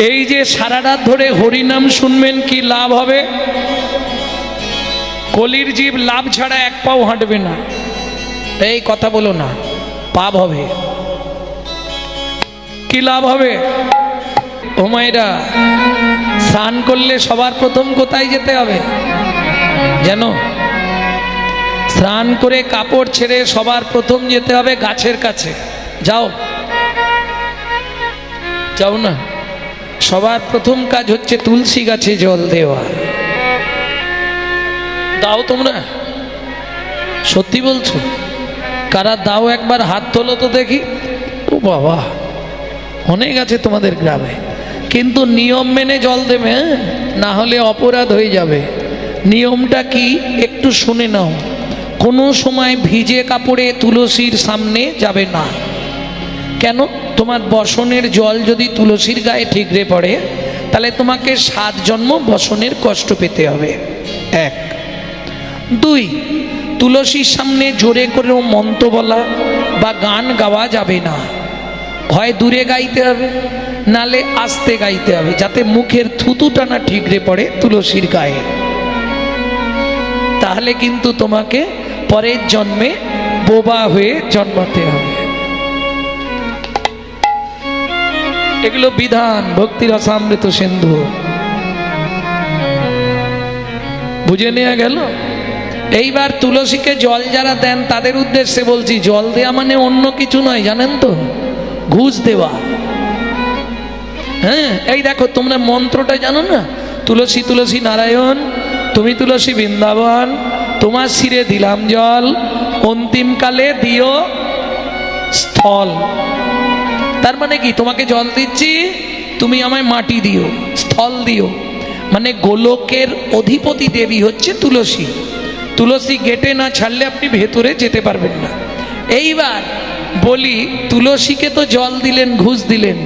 এই যে সারা রাত ধরে হরিনাম শুনবেন, কি লাভ হবে? কলির জীব লাভ ছাড়া এক পাও হাঁটবে না। এই কথা বলো না, পাপ হবে। কি লাভ হবে? ও মায়েরা, স্নান করলে সবার প্রথম কোথায় যেতে হবে জানো? স্নান করে কাপড় ছেড়ে সবার প্রথম যেতে হবে গাছের কাছে। যাও যাও না? সবার প্রথম কাজ হচ্ছে তুলসী গাছে জল দেওয়া। দাও তোমরা? সত্যি বলছো? কারা দাও? একবার হাত তোলো তো দেখি। ও বাবা, অনেক আছে তোমাদের গ্রামে। কিন্তু নিয়ম মেনে জল দেবে, না হলে অপরাধ হয়ে যাবে। নিয়মটা কি একটু শুনে নাও। কোনো সময় ভিজে কাপড়ে তুলসীর সামনে যাবে না। কেন? তোমার বসনের জল যদি তুলসীর গায়ে ঠিকরে পড়ে, তাহলে তোমাকে 7 জন্ম বসনের কষ্ট পেতে হবে। 1 2, তুলসীর সামনে জোরে করেও মন্ত্র বলা বা গান গাওয়া যাবে না। হয় দূরে গাইতে হবে, নালে আস্তে গাইতে হবে, যাতে মুখের থুতুটা না ঠিকরে পড়ে তুলসীর গায়ে। তাহলে কিন্তু তোমাকে পরের জন্মে বোবা হয়ে জন্মাতে হবে। এগুলো বিধান, ভক্তির রসামৃত সিন্ধু। বুঝে নেওয়া গেল? এইবার তুলসীকে জল যারা দেন তাদের উদ্দেশ্যে বলছি, জল দেওয়া মানে অন্য কিছু নয়, জানেন তো? ঘুষ দেওয়া। হ্যাঁ, এই দেখো, তোমরা মন্ত্রটা জানো না? তুলসী তুলসী নারায়ণ, তুমি তুলসী বৃন্দাবন, তোমার শিরে দিলাম জল, অন্তিমকালে দিও স্থল। তার মানে কি? তোমাকে জল দিচ্ছি, তুমি আমায় মাটি দিও, স্থল দিও। মানে গোলকের অধিপতি দেবী হচ্ছে তুলসী। তুলসী গেটে না ছাড়লে আপনি ভেতরে যেতে পারবেন না। এইবার বলি, তুলসীকে তো জল দিলেন, ঘুষ দিলেন,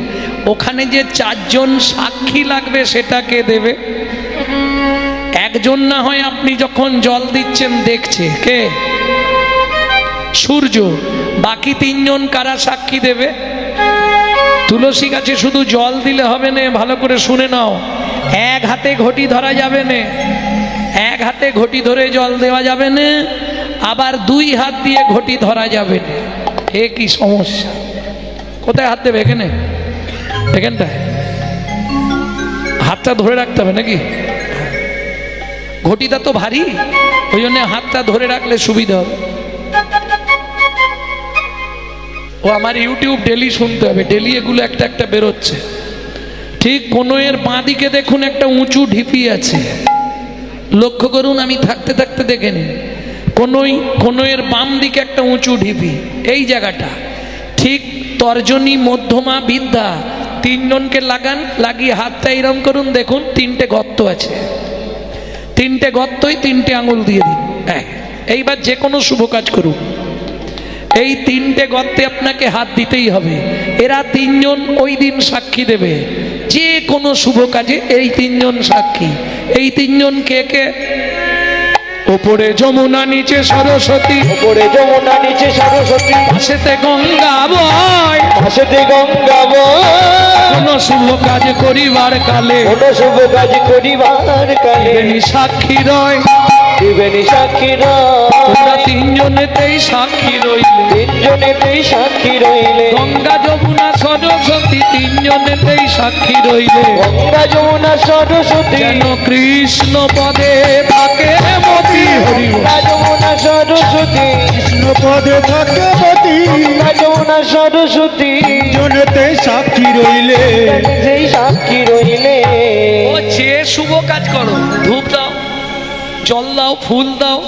ওখানে যে 4 জন সাক্ষী লাগবে সেটা কে দেবে? একজন না হয় আপনি যখন জল দিচ্ছেন দেখছে কে? সূর্য। বাকি 3 জন কারা সাক্ষী দেবে? তুলসী গাছে শুধু জল দিলে হবে না, ভালো করে শুনে নাও। 1 হাতে ঘটি ধরা যাবে না, 1 হাতে ঘটি ধরে জল দেওয়া যাবে না, আবার 2 হাত দিয়ে ঘটি ধরা যাবে না। এ কি সমস্যা? কোথায় হাত দেবে? এখানে, এখানটায় হাতটা ধরে রাখতে হবে নাকি? ঘটিটা তো ভারী, ওই জন্য হাতটা ধরে রাখলে সুবিধা হবে। ও আমার ইউটিউব ডেলি শুনতে হবে, ডেলি এগুলো একটা একটা বেরোচ্ছে। ঠিক কোনোয়ের বাঁ দিকে দেখুন একটা উঁচু ঢিপি আছে, লক্ষ্য করুন, আমি থাকতে থাকতে দেখে নিন। কোনোয়ের বাম দিকে একটা উঁচু ঢিপি, এই জায়গাটা ঠিক তর্জনী মধ্যমা বিদ্যা 3 জনকে লাগান, লাগিয়ে হাতটা এরম করুন, দেখুন 3টে গর্ত আছে। 3টে গর্তই 3টে আঙুল দিয়ে দিন। এইবার যে কোনো শুভ কাজ করুন, এই 3টে গর্তে আপনাকে হাত দিতেই হবে। এরা 3 জন ওই দিন সাক্ষী দেবে যে কোনো শুভ কাজে। এই 3 জন সাক্ষী। এই 3 জন কে কে? ওপরে যমুনা, নিচে সরস্বতী, ওপরে যমুনা, নিচে সরস্বতী, পাশেতে গঙ্গা বয়, পাশেতে গঙ্গা বয়। কোন শুভ কাজ করিবার কালে, কোন শুভ কাজ করিবার কালে, সাক্ষী রয়, দিবেনি সাক্ষী রয়। তোমরা 3 জনেতেই সাক্ষী রইলে, 3 জনেতেই সাক্ষী রইলে। গঙ্গা যমুনা সরস্বতী 3 জনেতেই সাক্ষী রইলে। গঙ্গা যমুনা সরস্বতী, যেন কৃষ্ণ পদে থাকে মতি। হরি বল। গঙ্গা যমুনা সরস্বতী, কৃষ্ণ পদে থাকে মতি, গঙ্গা যমুনা সরস্বতী, জনেতে সাক্ষী রইলে। সেই সাক্ষী রইলে। ও যে শুভ কাজ করো, ধূপ দাও, জল দাও, ফুল দাও,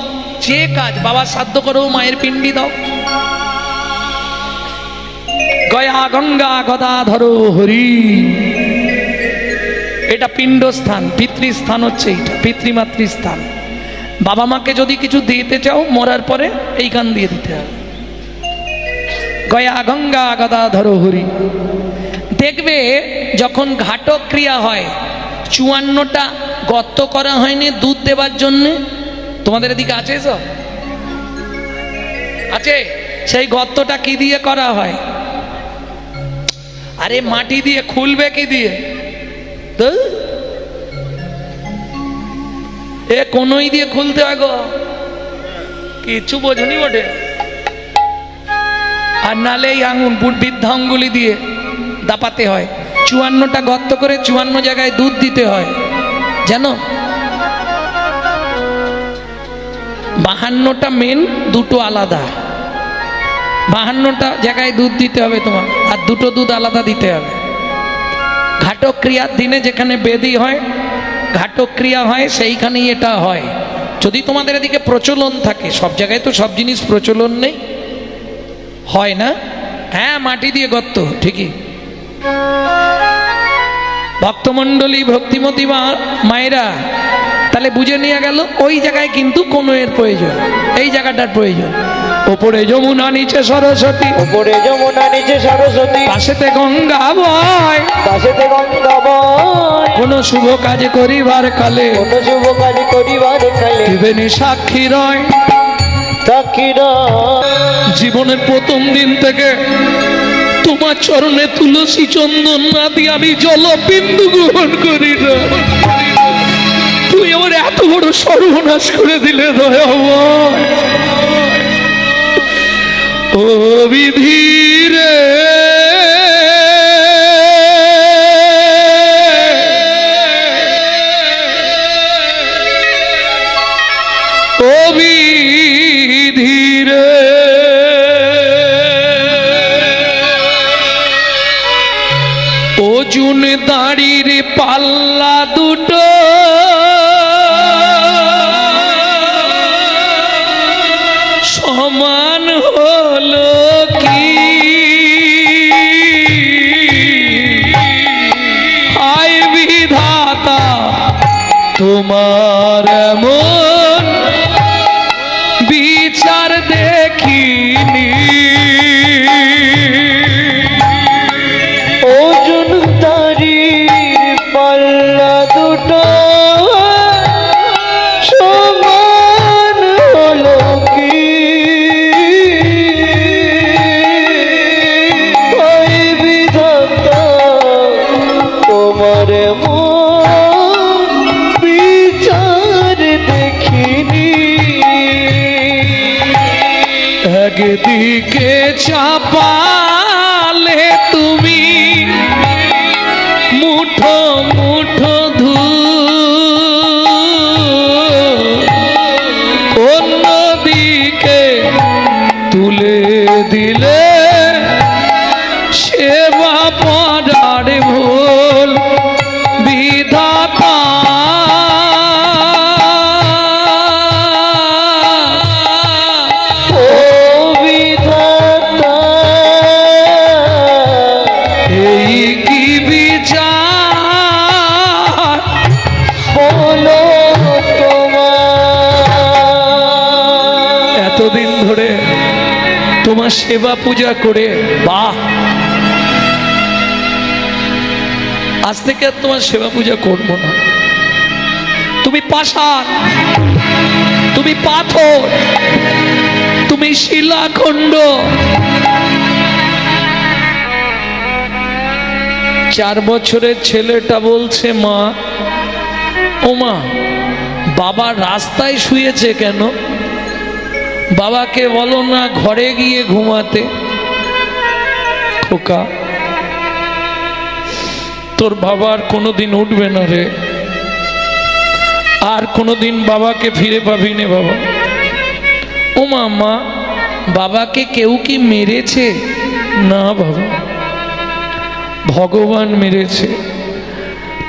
যে কাজ, বাবার শ্রাদ্ধ করো, মায়ের পিণ্ডি দাও, গয়া গঙ্গা গদাধর হরি। এটা পিণ্ডস্থান, পিতৃস্থান হচ্ছে এইটা, পিতৃমাতৃস্থান। বাবা মাকে যদি কিছু দিতে চাও মরার পরে এই গান দিয়ে দিতে হবে, গয়া গঙ্গা গদাধর হরি। দেখবে যখন ঘাটক ক্রিয়া হয়, 54টা গর্ত করা হয়নি দুধ দেবার জন্যে। তোমাদের এদিকে আছে সব? আছে? সেই গর্তটা কি দিয়ে করা হয়? আরে মাটি দিয়ে। খুলবে কি দিয়ে? ধুর। এ কোনই দিয়ে খুলতে হয় গো, কিছু বোঝনি বটে। আর নালে এই আঙুল বৃদ্ধা আঙ্গুলি দিয়ে দাপাতে হয়। 54টা গর্ত করে 54 জায়গায় দুধ দিতে হয় জানো। 52টা মেন, দুটো আলাদা। 52টা জায়গায় দুধ দিতে হবে তোমার, আর দুটো দুধ আলাদা দিতে হবে। ঘাটক ক্রিয়ার দিনে যেখানে বেদি হয়, ঘাটক ক্রিয়া হয়, সেইখানেই এটা হয়। যদি তোমাদের এদিকে প্রচলন থাকে, সব জায়গায় তো সব জিনিস প্রচলন নেই, হয় না? হ্যাঁ, মাটি দিয়ে গর্ত, ঠিকই। ভক্তমণ্ডলী, ভক্তিমতী মায়েরা, তাহলে বুঝে নিয়ে গেল ওই জায়গায় কিন্তু কোনো এর প্রয়োজন, এই জায়গাটার প্রয়োজন। ওপরে যমুনা, নিচে সরস্বতী, উপরে যমুনা নিচে সরস্বতী, পাশেতে গঙ্গা বয়, পাশেতে গঙ্গা বয়। কোন শুভ কাজ করিবার কালে, কোন শুভ কাজ করিবার কালে, ত্রিবেণী সাক্ষী রয়। সাক্ষীরা জীবনের প্রথম দিন থেকে তোমার চরণে তুলসী চন্দন না দিয়ে আমি জলবিন্দু গ্রহণ করি না। তুই আমার এত বড় সর্বনাশ করে দিলে দয়াময়। ও বিধিরে, ও বিধিরে, অর্জুন দাঁড়ির পাল্লা দুটো সমান হলো কি? হায় বিধাতা, তোমার এমন বিচার দেখিনি। অর্জুন দাঁড়ির পাল্লা দুটো সমান হলো কি? ওই বিধাতা, তোমার মন বিচার দেখিনি। একদিকে চাপালে তুমি মুঠো মুঠো ধূপ, অন্যদিকে তুলে দিলে সেবা পড়ার ভুল। বিধাতা, ও বিধাতা, এই কি বিচার বলো তোমার। এতদিন ধরে তোমার সেবা পূজা করে, বাহ, আজ থেকে আর তোমার সেবা পূজা করব না। তুমি পাষাণ, তুমি পাথর, তুমি শিলাখণ্ড। 4 বছরের ছেলেটা বলছে, মা, ও মা, বাবা রাস্তায় শুয়েছে কেন? বাবাকে বলো না ঘরে গিয়ে ঘুমাতে। খোকা, তোর বাবা আর কোনোদিন উঠবে না রে, আর কোনোদিন বাবাকে ফিরে পাবি নে বাবা। ও মা, বাবাকে কেউ কি মেরেছে? না বাবা, ভগবান মেরেছে।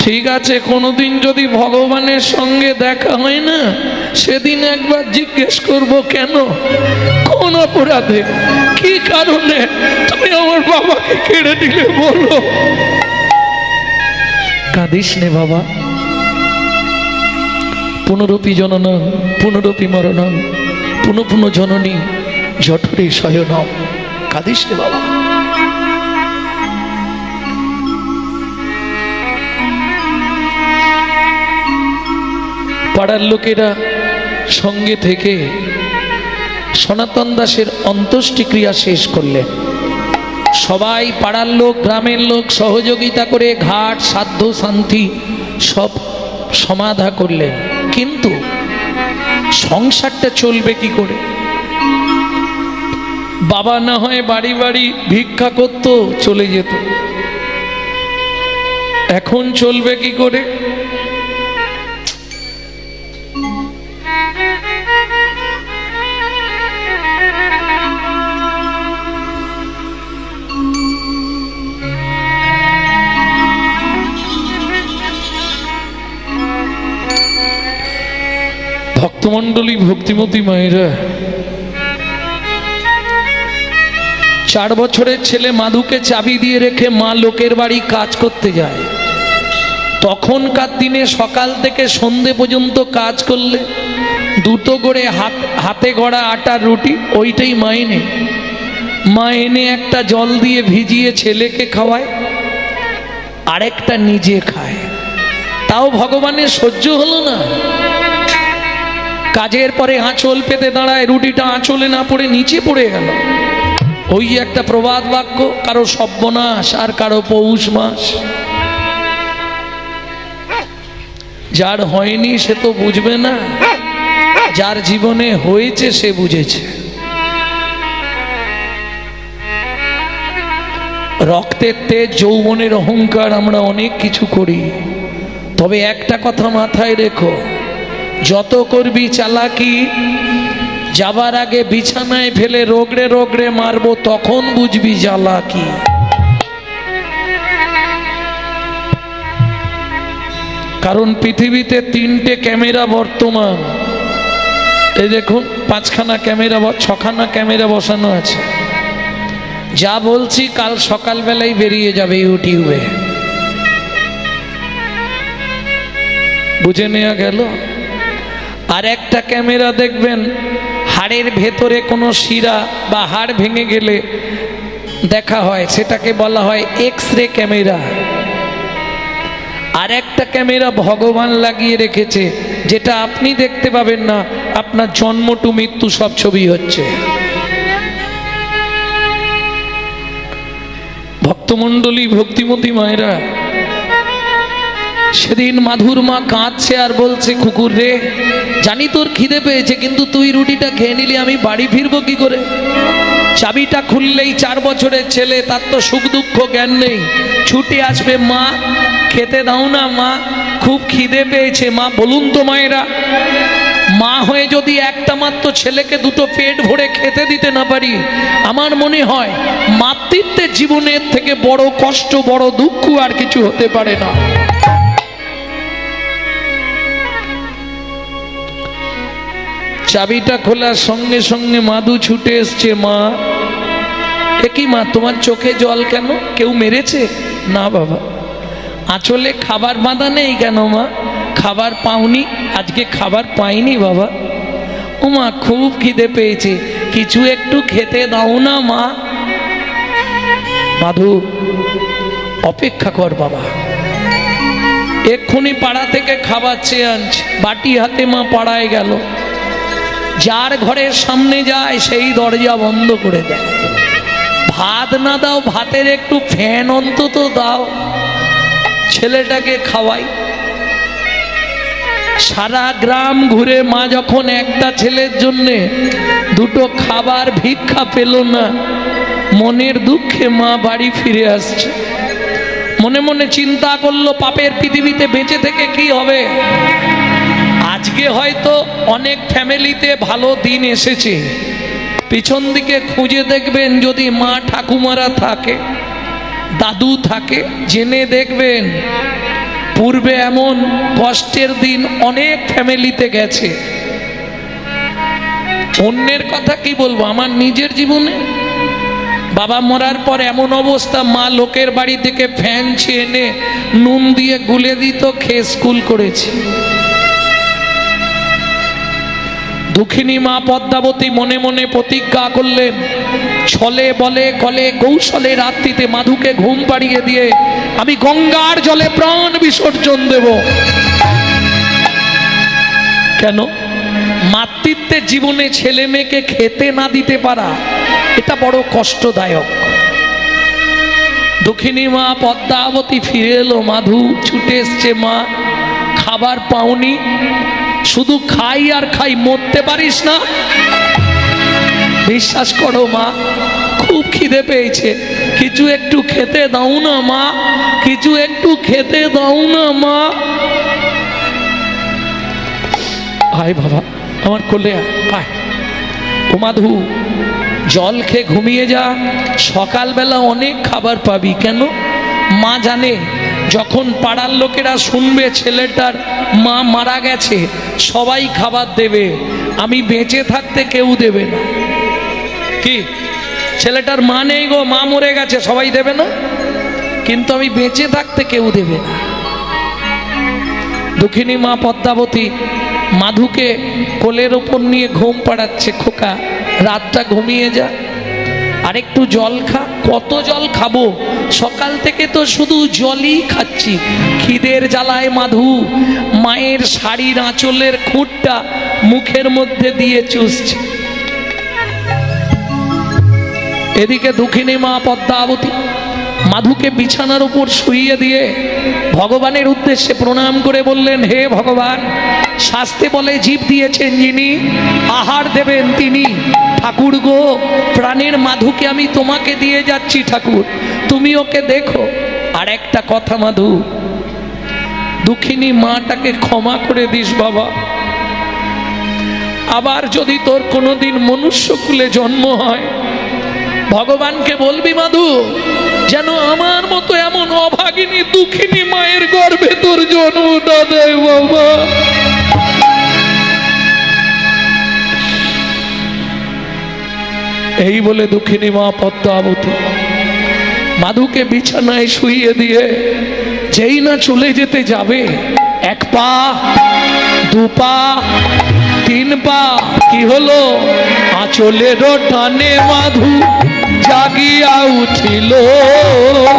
ঠিক আছে, কোনোদিন যদি ভগবানের সঙ্গে দেখা হয় না, সেদিন একবার জিজ্ঞেস করব, কেন, কোন অপরাধে, কি কারণে তুমি আমার বাবাকে কেড়ে দিলে বলো। কাঁদিস নে বাবা। পুনরপি জননং পুনরপি মরণং পুনঃ পুনঃ জননী জঠরে শয়নম। কাঁদিস নে বাবা। পাড়ার লোকেরা সঙ্গে থেকে সনাতন দাসের অন্ত্যেষ্টিক্রিয়া শেষ করলেন। সবাই পাড়ার লোক গ্রামের লোক সহযোগিতা করে ঘাট সাধ্য শান্তি সব সমাধা করলেন, কিন্তু সংসারটা চলবে কি করে? বাবা না হয় বাড়ি বাড়ি ভিক্ষা করতো, চলে যেত, এখন চলবে কি করে? ভক্তমণ্ডলী, ভক্তিমতী মায়েরা, 4 বছরের ছেলে মাধুকে চাবি দিয়ে রেখে মা লোকের বাড়ি কাজ করতে যায়। তখনকার দিনে সকাল থেকে সন্ধে পর্যন্ত কাজ করলে 2 করে হাতে গড়া আটার রুটি, ওইটাই মা এনে একটা জল দিয়ে ভিজিয়ে ছেলেকে খাওয়ায়, আরেকটা নিজে খায়। তাও ভগবানের সহ্য হলো না। কাজের পরে আঁচল পেতে দাঁড়ায়, রুটিটা আঁচলে না পড়ে নিচে পড়ে গেল। ওই একটা প্রবাদ বাক্য, কারো সর্বনাশ আর কারো পৌষ মাস। যার হয়নি সে তো বুঝবে না, যার জীবনে হয়েছে সে বুঝেছে। রক্তের তেজ, যৌবনের অহংকার, আমরা অনেক কিছু করি। তবে একটা কথা মাথায় রেখো, যত করবি চালাকি, যাবার আগে বিছানায় ফেলে রোগড়ে রোগড়ে মারবো, তখন বুঝবি জ্বালা কি। কারণ পৃথিবীতে 3টে ক্যামেরা বর্তমান। এই দেখুন, 5খানা ক্যামেরা, 6খানা ক্যামেরা বসানো আছে। যা বলছি কাল সকালবেলায় বেরিয়ে যাবে ইউটিউবে, বুঝে নেওয়া গেল। আর একটা ক্যামেরা দেখবেন, হাড়ের ভেতরে কোনো শিরা বা হাড় ভেঙে গেলে দেখা হয়, সেটাকে বলা হয় এক্স-রে ক্যামেরা। আর একটা ক্যামেরা ভগবান লাগিয়ে রেখেছে, যেটা আপনি দেখতে পাবেন না, আপনার জন্ম টু মৃত্যু সব ছবি হচ্ছে। ভক্তমণ্ডলী, ভক্তিমতী মায়েরা, সেদিন মাধুর মা কাঁদছে আর বলছে, কুকুর রে, জানি তোর খিদে পেয়েছে, কিন্তু তুই রুটিটা খেয়ে নিলি, আমি বাড়ি ফিরবো কি করে? চাবিটা খুললেই 4 বছরের ছেলে, তার তো সুখ দুঃখ জ্ঞান নেই, ছুটে আসবে, মা খেতে দাও না, মা খুব খিদে পেয়েছে। মা বলুন তো মায়েরা, মা হয়ে যদি একটা মাত্র ছেলেকে 2টো পেট ভরে খেতে দিতে না পারি, আমার মনে হয় মাতৃত্বের জীবনের থেকে বড় কষ্ট, বড় দুঃখ আর কিছু হতে পারে না। চাবিটা খোলার সঙ্গে সঙ্গে মাধু ছুটে এসছে, মা। একই মা, তোমার চোখে জল কেন? কেউ মেরেছে? না বাবা। আঁচলে খাবার বাঁধা নেই কেন মা? খাবার পাওনি? আজকে খাবার পাইনি বাবা। ও মা, খুব খিদে পেয়েছে, কিছু একটু খেতে দাও না মা। মাধু, অপেক্ষা কর বাবা, এক্ষুনি পাড়া থেকে খাবার চেয়ে আনছে। বাটি হাতে মা পাড়ায় গেল। যার ঘরের সামনে যায় সেই দরজা বন্ধ করে দেয়। ভাত না দাও, ভাতের একটু ফ্যান অন্তত দাও, ছেলেটাকে খাওয়াই। সারা গ্রাম ঘুরে মা যখন একটা ছেলের জন্যে 2টো খাবার ভিক্ষা পেল না, মনের দুঃখে মা বাড়ি ফিরে আসছে। মনে মনে চিন্তা করলো, পাপের পৃথিবীতে বেঁচে থেকে কি হবে? আজকে হয়তো অনেক ফ্যামিলিতে ভালো দিন এসেছে, পিছন দিকে খুঁজে দেখবেন, যদি মা ঠাকুমারা থাকে, দাদু থাকে, জেনে দেখবেন পূর্বে এমন কষ্টের দিন অনেক ফ্যামিলিতে গেছে। অন্যের কথা কি বলবো, আমার নিজের জীবনে বাবা মরার পর এমন অবস্থা, মা লোকের বাড়ি থেকে ফ্যান এনে নুন দিয়ে গুলে দিত, খেয়ে স্কুল করেছি। দুঃখিনী মা পদ্মাবতী মনে মনে প্রতিজ্ঞা করলেন, ছলে বলে কলে কৌশলে রাত্রিতে মাধুকে ঘুম পাড়িয়ে দিয়ে আমি গঙ্গার জলে প্রাণ বিসর্জন দেব। কেন? মাতৃত্বের জীবনে ছেলে মেয়েকে খেতে না দিতে পারা, এটা বড় কষ্টদায়ক। দক্ষিণী মা পদ্মাবতী ফিরে এলো। মাধু ছুটে এসছে, মা খাবার পাওনি? শুধু খাই আর খাই, মরতে পারিস না? বিশ্বাস করো মা, খুব খিদে পেয়েছে, কিছু একটু খেতে দাও না মা, কিছু একটু খেতে দাও না মা। আয় বাবা, আমার কোলে আয়। ও মাধু, জল খেয়ে ঘুমিয়ে যা, সকালবেলা অনেক খাবার পাবি। কেন? মা জানে যখন পাড়ার লোকেরা শুনবে ছেলেটার মা মারা গেছে, সবাই খাবার দেবে, আমি বেঁচে থাকতে কেউ দেবে না। কি, ছেলেটার মা নেই গো, মা মরে গেছে, সবাই দেবে না, কিন্তু আমি বেঁচে থাকতে কেউ দেবে না। দক্ষিণী মা পদ্মাবতী মাধুকে কোলের ওপর নিয়ে ঘুম পাড়াচ্ছে। খোকা, রাতটা ঘুমিয়ে যা, আরেকটু জল খা। কত জল খাবো? সকাল থেকে তো শুধু জলই খাচ্ছি। খিদের জ্বালায় মাধু মায়ের শাড়ির আঁচলের খুঁটটা মুখের মধ্যে দিয়ে চুষছে। এদিকে দক্ষিণী মা পদ্মাবতী মাধুকে বিছানার উপর শুইয়ে দিয়ে ভগবানের উদ্দেশ্যে প্রণাম করে বললেন, হে ভগবান, শাস্তে বলে জীব দিয়েছেন যিনি, আহার দেবেন তিনি। ঠাকুর গো, প্রাণের মাধুকে আমি তোমাকে দিয়ে যাচ্ছি ঠাকুর, তুমি ওকে দেখো। আর একটা কথা মাধু, দুঃখিনী মাটাকে ক্ষমা করে দিস বাবা। আবার যদি তোর কোনোদিন মনুষ্যকুলে জন্ম হয়, ভগবানকে বলবি মাধু যেন আমার মতো এমন অভাগিনী দুঃখিনী মায়ের গর্ভে তোর জন্মটা দেয় বাবা। এই বলে দুঃখিনী মা পদ্মাবতী মাধুকে বিছানায় শুইয়ে দিয়ে যেই না চলে যেতে যাবে, এক পা, দু পা, তিন পা, কি হলো? আঁচলের টানে মাধু জাগিয়া উঠিল।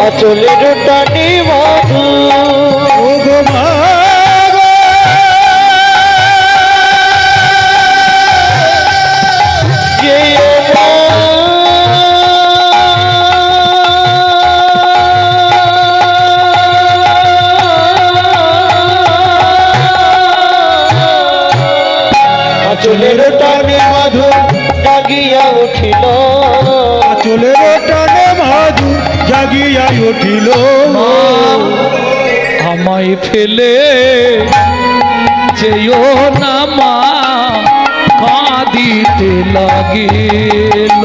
আঁচলের টানে মাধু ও গো মা গো, যেও মা, আঁচলের টানে মাধু জাগিয়া উঠিল। আঁচলের টানে মাধু জাগিয়া উঠিল। আমায় ফেলে যেও না মা, কাঁদিতে লাগিল।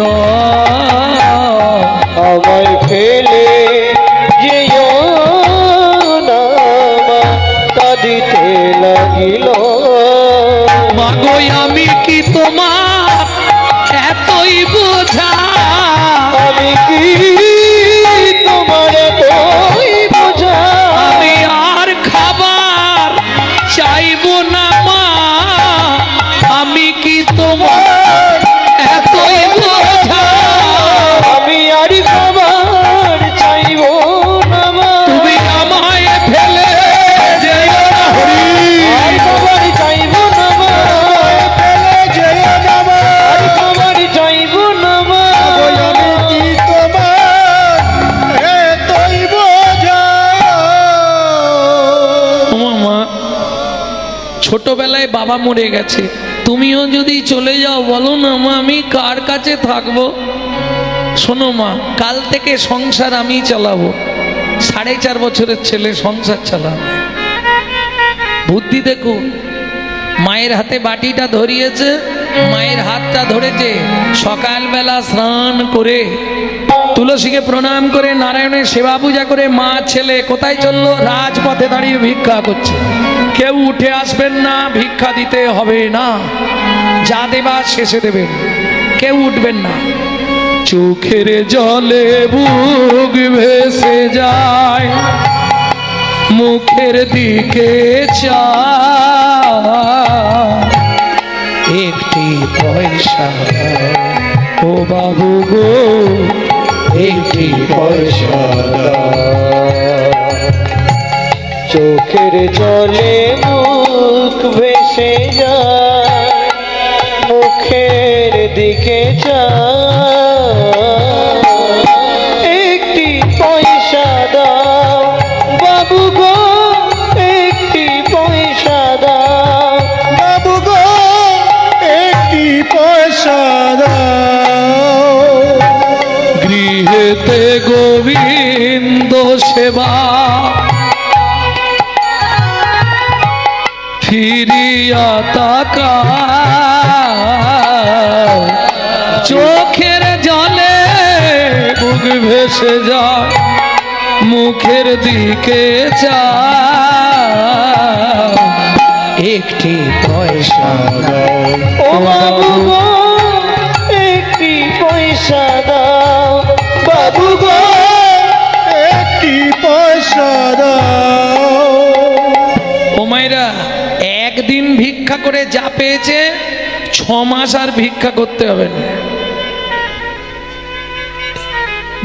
আমায় ফেলে যেও না মা, কাঁদিতে লাগিল। মাগো আমি কি তোমার এতই বোঝা? আমি কি তোমার বই বোঝা? আমি আর খাবার চাইবো না মা, আমি কি তোমার এতই বোঝা? আমি আর খাবার চাইব না মা, তুমি আমায় ফেলে যেও না হরি। আর খাবার চাইব না মা, ফেলে যেও না মা, আর খাবার চাইব না মা। ওই আমি কি তোমার এতই বোঝা? ও মা, ছোটবেলায় বাবা মরে গেছে, তুমিও যদি চলে যাও বলো না মা, আমি কার কাছে থাকবো? শোনো মা, কাল থেকে সংসার আমি চালাবো। 4.5 বছরের ছেলে সংসার চালাবে। বুদ্ধি দেখুন, মায়ের হাতে বাটিটা ধরিয়েছে, মায়ের হাতটা ধরেছে, সকালবেলা স্নান করে তুলসীকে প্রণাম করে নারায়ণের সেবা পূজা করে মা ছেলে কোথায় চললো? রাজপথে দাঁড়িয়ে ভিক্ষা করছে। কেউ উঠে আসবেন না, ভিক্ষা দিতে হবে না, যা দেবার শেষে দেবেন, কেউ উঠবেন না। চোখের জলে বুক ভেসে যায়, মুখের দিকে চায়, একটি পয়সা ও বাবু গো, একটি পয়সা। চোখের জলে মুখ ভেসে যায়, মুখের দিকে যায়, একটি পয়সা সেবা ফিরিয়া তাকা চোখের জলে বুক ভেসে যায় মুখের দিকে চা একটি পয়সা ও বাবু গো একটি পয়সা দাও বাবু গো একটি পয়সা দাও। ও মায়েরা একদিন ভিক্ষা করে যা পেয়েছে 6 মাস আর ভিক্ষা করতে হবে না।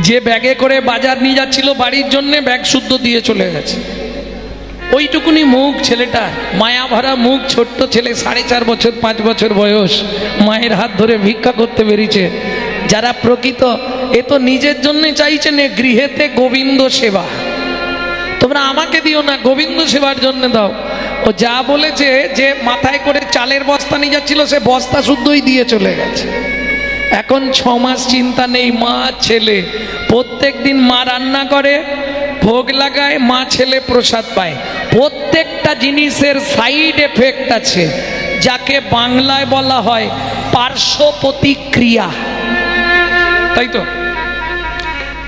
যে ব্যাগে করে বাজার নিয়ে যাচ্ছিল বাড়ির জন্য ব্যাগ শুদ্ধ দিয়ে চলে গেছে। ওইটুকুনি মুখ ছেলেটা, মায়া ভরা মুখ, ছোট্ট ছেলে, 4.5 বছর 5 বছর বয়স, মায়ের হাত ধরে ভিক্ষা করতে বেরিয়েছে। যারা প্রকৃত, এ তো নিজের জন্য চাইছে না, গৃহেতে গোবিন্দ সেবা। তোমরা আমাকে দিও না, গোবিন্দ সেবার জন্য দাও। ও যা বলেছে যে মাথায় করে চালের বস্তা নিয়ে যাচ্ছিল, সে বস্তা শুদ্ধই দিয়ে চলে গেছে। এখন 6 মাস চিন্তা নেই। মা ছেলে প্রত্যেক দিন মা রান্না করে, ভোগ লাগায়, মা ছেলে প্রসাদ পায়। প্রত্যেকটা জিনিসের সাইড এফেক্ট আছে, যাকে বাংলায় বলা হয় পার্শ্ব প্রতিক্রিয়া, তাই তো?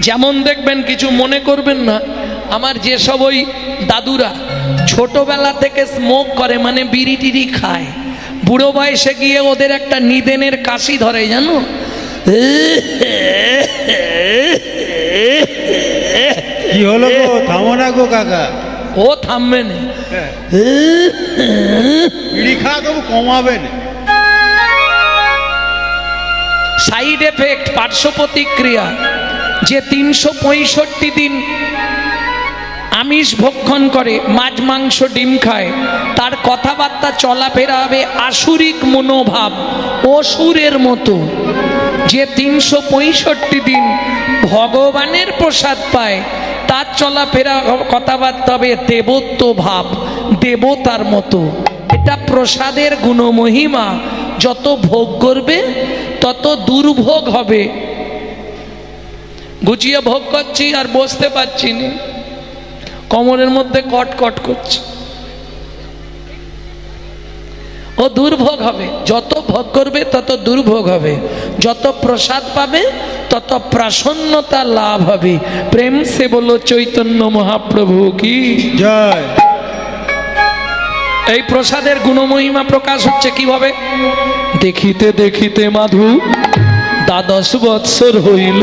যেমন দেখবেন, কিছু মনে করবেন না, আমার যেসব ওই দাদুরা ছোটবেলা থেকে স্মোক করে, মানে বিড়ি টিড়ি খায়, বুড়ো বয়সে গিয়ে ওদের একটা নিদেনের কাশি ধরে, জানো? কি হলো গো, থামো না গো কাকা। ও থামবে না, বিড়ি খাওয়া তবু কমাবে না। সাইড এফেক্ট, পার্শ্ব প্রতিক্রিয়া। যে 365 দিন আমিষ ভক্ষণ করে, মাছ মাংস ডিম খায়, তার কথাবার্তা চলাফেরা হবে আসুরিক মনোভাব, অসুরের মতো। যে 365 দিন ভগবানের প্রসাদ পায়, তার চলাফেরা কথাবার্তা হবে দেবত্ব ভাব, দেবতার মতো। এটা প্রসাদের গুণমহিমা। যত ভোগ করবে তত দুর্ভোগ হবে। গুছিয়ে ভোগ করছি আর বসতে পারছি না, কোমরের মধ্যে কট কট করছে, ও দুর্ভোগ হবে। যত ভোগ করবে তত দুর্ভোগ হবে, যত প্রসাদ পাবে তত প্রসন্নতা লাভ হবে। প্রেম সে বলো চৈতন্য মহাপ্রভু কি জয়। এই প্রসাদের গুণমহিমা প্রকাশ হচ্ছে কিভাবে? দেখিতে দেখিতে মাধু 12 বৎসর হইল,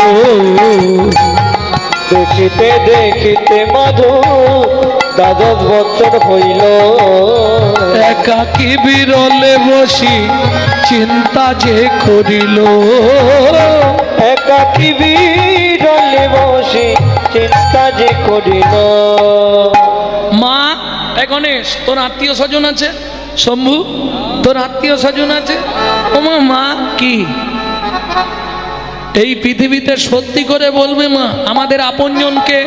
দেখিতে দেখিতে মধু 12 বছর হইল, একাকী বিরলে বসি চিন্তা যে করিল, একাকী বিরলে বসে চিন্তা যে করিল। মা, এ গণেশ, তোর আত্মীয় স্বজন আছে? শম্ভু, তোর আত্মীয় স্বজন আছে? ওমা মা কি এই পৃথিবীতে সত্যি করে বলবে মা, আমাদের আপনজনকে?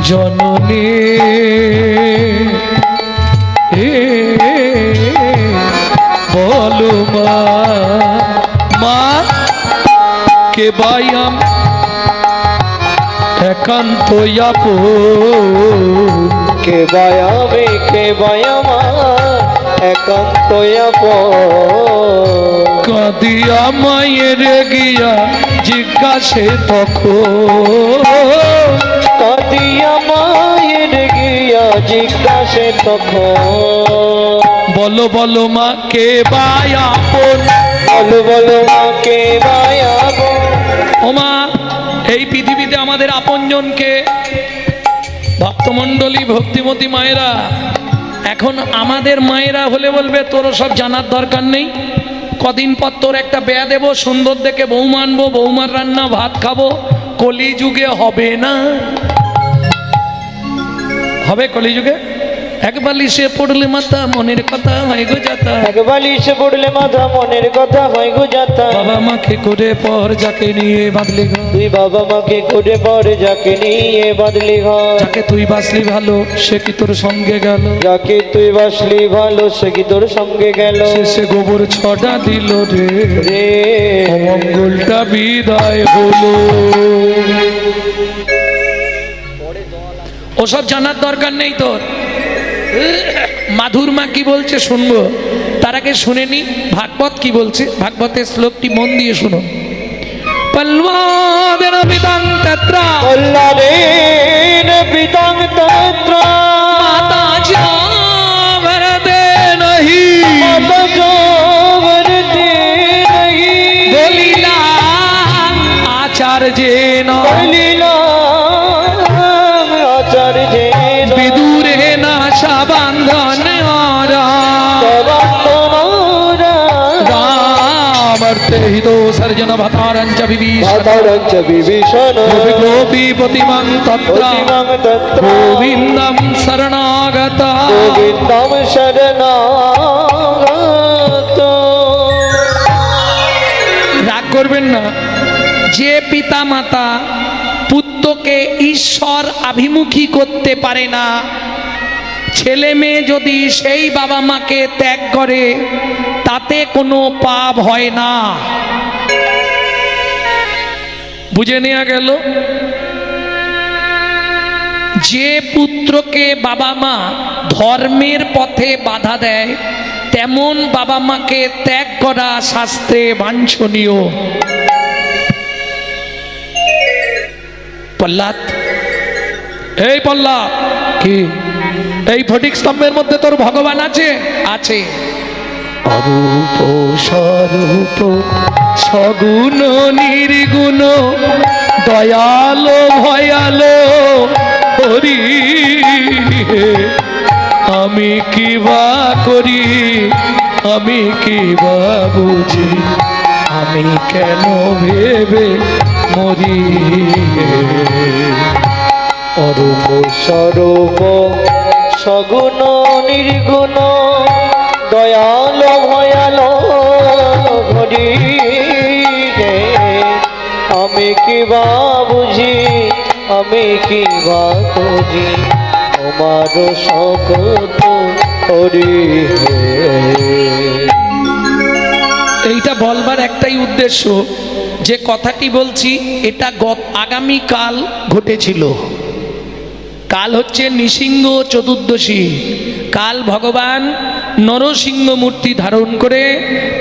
জননী বলো মা, মা কে বায়াম একান্ত আপন, কে বায়ামে কে বায়ামার একান্ত আপন, কাঁদিয়া মায়ের গিয়া জিজ্ঞাসে তখন, কাঁদিয়া মায়ের গিয়া জিজ্ঞাসে তখন, বলো বলো মা কে বায়াপন, বলো বলো মা কে বায়াপন। ও মা, এই পৃথিবীতে আমাদের আপনজনকে? ভক্তমণ্ডলী, ভক্তিমতী মায়েরা, এখন আমাদের মায়েরা হলে বলবে তোর সব জানার দরকার নেই, কদিন পর তোর একটা বেয়া দেবো, সুন্দর দেখে বৌমা আনবো, বৌমার রান্না ভাত খাবো। কলিযুগে হবে না? হবে কলিযুগে? একবার লিসে পড়লে মাথা মনের কথা হয় গো যাতা, একবার লিসে পড়লে মাথা মনের কথা হয় গো যাতা, বাবা মাকে করে পর যাকে নিয়ে বাঁধলি ঘর, তুই বাবা মাকে করে পরে যাকে নিয়ে বাঁধলি ঘর, যাকে তুই বাঁচলি ভালো সে কি তোর সঙ্গে গেল, যাকে তুই বাসলি ভালো সে কি তোর সঙ্গে গেল, শেষে গোবর ছটা দিল রে, রে অমঙ্গলটা বিদায় হলো। ওসব জানার দরকার নেই তোর। মাধুর মা কি বলছে শুনবো, তার আগে শুনে নি ভাগবত কি বলছে। ভাগবতের শ্লোকটি মন দিয়ে শুনুন। পল্লবের পিতাং তত্র পল্লবেন পিতাং তত্র মাতা চ ভরতে নহি মাতা চ ভরতে নহি বলিলা আচার্যেন বলিলাম আচার্যেন বিদুরে না সাবন্ধন রামর্তে হিতো সর্জন ভতারঞ্চ বিভীষণ ভাতারঞ্চ বিভীষণ গোপীপতিমং তত্র পতিমং তত্র গোবিন্দম শরণাগত। গোবিন্দম শরণাগত। রাগ করবেন না। যে পিতা মাতা পুত্রকে ঈশ্বর আভিমুখী করতে পারে না, ছেলে মেয়ে যদি সেই বাবা মাকে ত্যাগ করে তাতে কোনো পাপ হয় না। বুঝে নেওয়া গেল? যে পুত্রকে বাবা মা ধর্মের পথে বাধা দেয় তেমন বাবা মাকে ত্যাগ করা শাস্ত্রে বাঞ্ছনীয়। পল্লাদ, এই পল্লাদ, কি এই ফটিক স্তম্ভের মধ্যে তোর ভগবান আছে? আছে। অরূপ স্বরূপ সগুণ নির্গুণ দয়ালো ভয়ালো হরি, আমি কি বা করি, আমি কি বা বুঝি, আমি কেন ভেবে মরি। অরূপ স্বরূপ সগুণ নির্গুণ দয়াল ভয়াল হরি, আমি কি বা বুঝি, আমি কি বা খুঁজি, তোমার সকত হরি। এইটা বলবার একটাই উদ্দেশ্য, যে কথাটি বলছি এটা আগামীকাল ঘটেছিল। কাল হচ্ছে নৃসিংহ চতুর্দশী। কাল ভগবান নরসিংহ মূর্তি ধারণ করে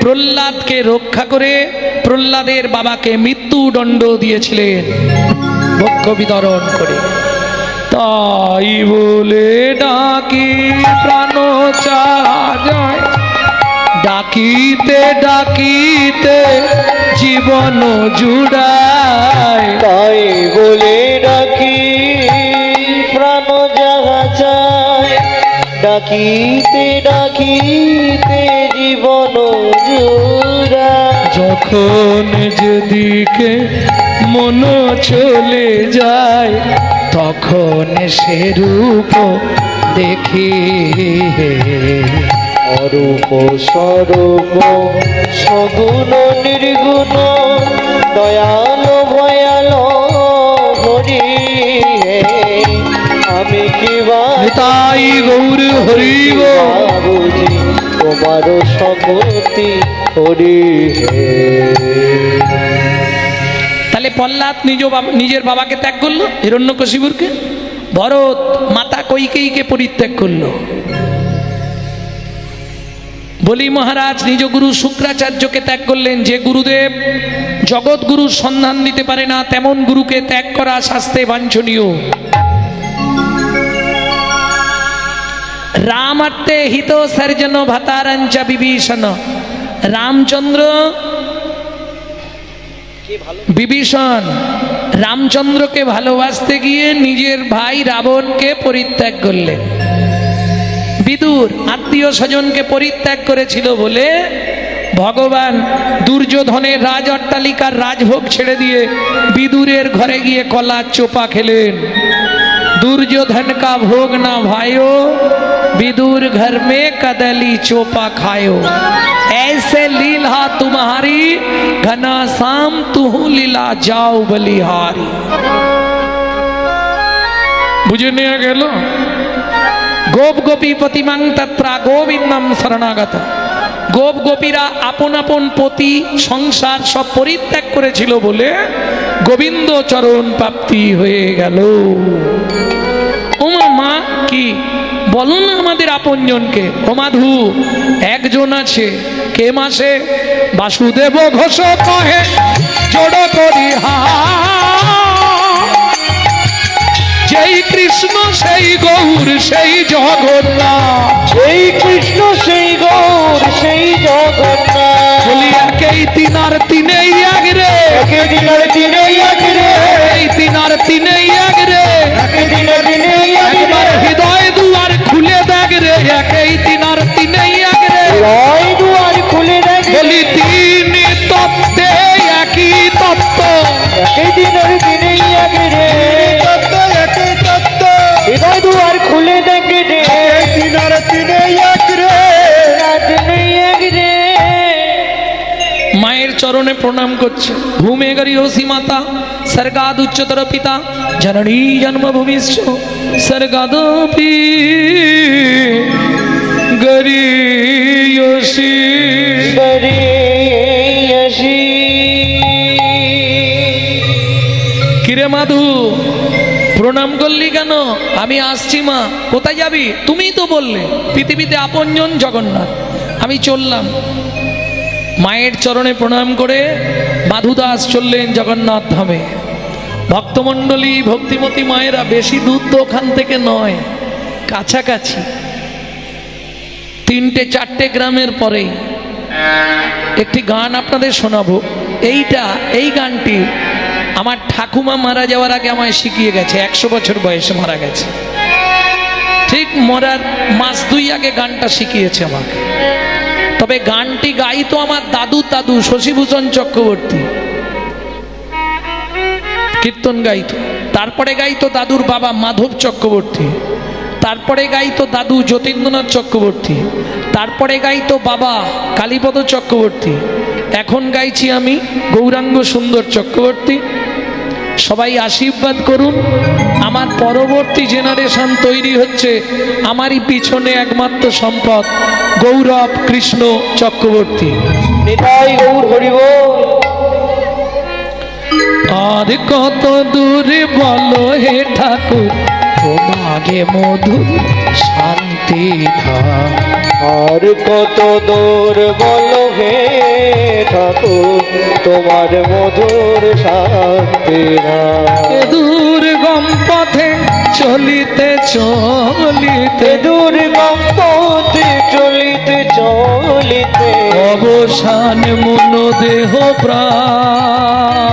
প্রহ্লাদকে রক্ষা করে প্রহ্লাদের বাবাকে মৃত্যুদণ্ড দিয়েছিলেন ভক্ষ বিতরণ করে। তাই বলে ডাকি প্রাণ চায়, ডাকিতে ডাকিতে জীবন জুড়ায়। তাই বলে ডাকি প্রাণ যাহা চায়, ডাকিতে ডাকিতে জীবন জুড়ায়। যখন যেদিকে মন চলে যায় তখন সে রূপ দেখি। অরূপ স্বরূপ সগুণ নির্গুণ দয়াল ভয়াল হরি, আমি কি বা তাই গৌর হরি গো। বুঝি, তোমার সকতি হরি। তাহলে প্রহ্লাদ নিজের বাবাকে ত্যাগ করলো, হিরণ্যকশিপুরকে। ভরত মাতা কৈকেয়ীকে পরিত্যাগ করলো। বলি মহারাজ নিজ গুরু শুক্রাচার্যকে ত্যাগ করলেন। যে গুরুদেব জগৎ গুরুর সন্ধান দিতে পারে না তেমন গুরুকে ত্যাগ করা শাস্ত্রে বাঞ্ছনীয়। রামার্থে হিত সর্জন ভতারঞ্চ বিভীষণ। রামচন্দ্র বিভীষণ রামচন্দ্রকে ভালোবাসতে গিয়ে নিজের ভাই রাবণকে পরিত্যাগ করলেন। বিদুর আত্মীয় স্বজনকে পরিত্যাগ করেছিল বলে ভগবান দুর্যোধনের রাজ অট্টালিকার রাজভোগ ছেড়ে দিয়ে বিদুরের ঘরে গিয়ে কলার চোপা খেলেন। दुर्योधन का भोग ना भायो, विदुर घर में कदली चोपा खायो। ऐसे लीला तुम्हारी घना शाम तुहु लीला जाओ बलिहारी। बुझे नहीं गेल गोप गोपी पतिमां तत्रा गोविंदम शरणागत। गोप गोपीरा आपन आपन पति संसार सब परित्याग करेছিল বলে গোবিন্দ চরণ প্রাপ্তি হয়ে গেল। ও মা কি বলো না আমাদের আপনজনকে। ও মাধু একজন আছে, কে মাসে? বাসুদেব ঘোষ কহে জড় করি হা, যেই কৃষ্ণ সেই গৌর সেই জগন্নাথ, সেই কৃষ্ণ সেই গৌর সেই জগন্নাথ। বলি একেই তিন আর তিনেই এক রে, একে দিনের দিনে এক রে, এই তিন আর তিনেই এক রে, একে দিনের দিনে এক একবার রে। হৃদয় দুয়ার খুলে দেখ রে, একেই তিন আর তিনেই এক রে। হৃদয় দুয়ার খুলে দেখে, বলি তিন তত্ত্বে একই তত্ত্ব, একে দিনের দিনে এক রে। হৃদয় দুয়ার খুলে দেখে রে, তিনার তিনে এক রে। দিনে এক রে। মায়ের চরণে প্রণাম করছে। ভূমে গরিয়সী মাতা স্বর্গাদ উচ্চতর পিতা, জননী জন্মভূমিশ্চ স্বর্গাদপি গরিয়সী। গরিয়সী। কিরে মাধু প্রণাম করলি কেন? আমি আসছি মা। কোথায় যাবি? তুমিই তো বললে পৃথিবীতে আপনজন জগন্নাথ। আমি চললাম। মায়ের চরণে প্রণাম করে মাধুদাস চললেন জগন্নাথ ধামে। ভক্তমণ্ডলী ভক্তিমতী মায়েরা, বেশি দূর তো ওখান থেকে নয়, কাছাকাছি 3-4 গ্রামের পরেই। একটি গান আপনাদের শোনাবো। এই গানটি আমার ঠাকুমা মারা যাওয়ার আগে আমায় শিখিয়ে গেছে। 100 বছর বয়সে মারা গেছে, ঠিক মরার মাস 2 আগে গানটা শিখিয়েছে আমাকে। তবে গানটি গাইতো আমার দাদু শশীভূষণ চক্রবর্তী, কীর্তন গাইতো। তারপরে গাইতো দাদুর বাবা মাধব চক্রবর্তী, তারপরে গাইতো দাদু যতীন্দ্রনাথ চক্রবর্তী, তারপরে গাইতো বাবা কালীপদ চক্রবর্তী। এখন গাইছি আমি গৌরাঙ্গ সুন্দর চক্রবর্তী। সবাই আশীর্বাদ করুন। আমার পরবর্তী জেনারেশন তৈরি হচ্ছে, আমারই পিছনে একমাত্র সম্পদ গৌরব কৃষ্ণ চক্রবর্তী। নিতাই গৌর হরিবোল। আর কত দূরে বলো হে ঠাকুর তোমারে মধুর শান্তি ধাম। আর কত দূর বলো হে ঠাকুর তোমার মধুর শান্তি নাম। এ দুর্গম পথে চলিতে চলিতে দুর্গম পথে চলিতে চলিতে অবসান মন দেহ প্রাণ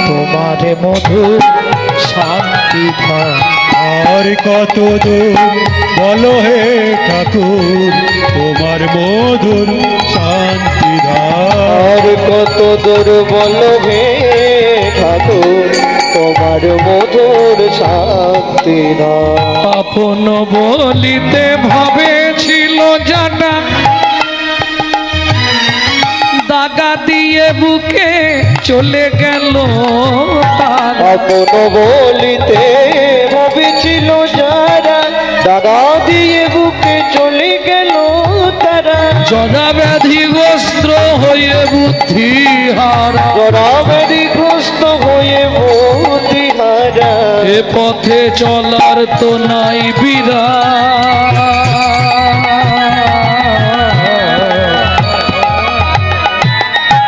তোমারে মধুর শান্তি ধাম। আর কত দূর বলো হে ঠাকুর তোমার মধুর শান্তি ধাম। আর কত দূর বলো হে ঠাকুর তোমার মধুর শান্তি নাম। আপন বলিতে ভাবে ছিল জানা, দাগা দিয়ে বুকে চলে গেল তার। আপন বলিতে ভেবেছিল যারা, দাদা দিয়ে বুকে চলে গেল তারা। জরা ব্যাধিগ্রস্ত হয়ে বুদ্ধি হারা, জরাবেদিগ্রস্ত হয়ে বুদ্ধিহারা। এ পথে চলার তো নাই বিরা।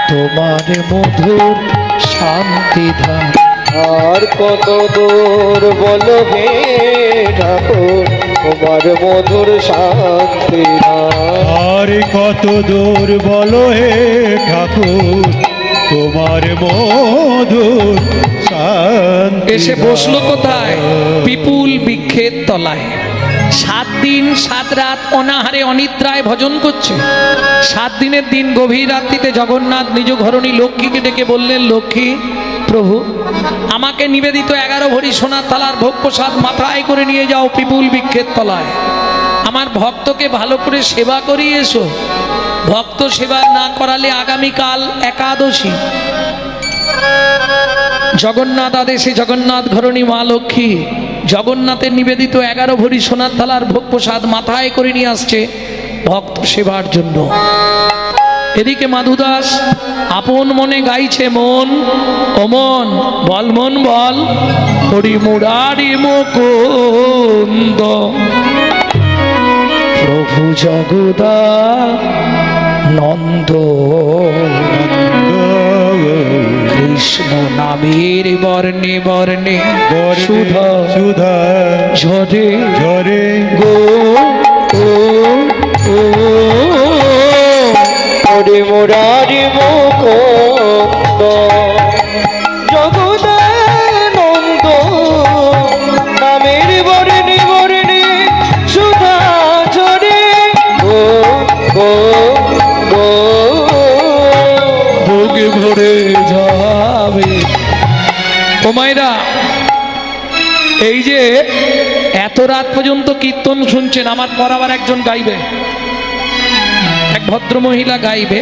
তোমার মধুর শান্তি ধাম। আর কত দূর বলো হে ঠাকুর তোমার মধুর শান্তি নাম। আর কত দূর বলো হে ঠাকুর তোমার মধুর শান্তি এসে বসলো কোথায়? পিপুল বৃক্ষের তলায়। 7 দিন 7 রাত অনাহারে অনিদ্রায় ভজন করছে। 7 দিনের দিন গভীর রাত্রিতে জগন্নাথ নিজ ঘরণী লক্ষ্মীকে ডেকে বললেন, লক্ষ্মী প্রভু আমাকে নিবেদিত 11 ভরি সোনার থালার ভোগ প্রসাদ মাথায় করে নিয়ে যাও পিপুল বৃক্ষের তলায়। আমার ভক্তকে ভালো করে সেবা করিয়ে এসো। ভক্ত সেবা না করালে আগামীকাল একাদশী। জগন্নাথ আদেশে জগন্নাথ ঘরণী মা লক্ষ্মী জগন্নাথের নিবেদিত 11 ভরি সোনার থালার ভোগ প্রসাদ মাথায় করে নিয়ে আসছে ভক্ত সেবার জন্য। এদিকে মাধুদাস আপন মনে গাইছে মন, ও মন বল, মন বল, হরি মুরারি মুকুন্দ প্রভু জগদা নন্দ কৃষ্ণ নামের বর্ণে বর্ণে সুধা সুধা ঝরে ঝরে গো ও ও হরি মুরারি মুকুন্দ জগদানন্দ নামের বর্ণে বর্ণে সুধা ঝরে গো গো গো বুকে ভরে যাবে। ও মায়েরা, এই যে এত রাত পর্যন্ত কীর্তন শুনছেন, আমার পর আবার একজন গাইবে, এক ভদ্র মহিলা গাইবে।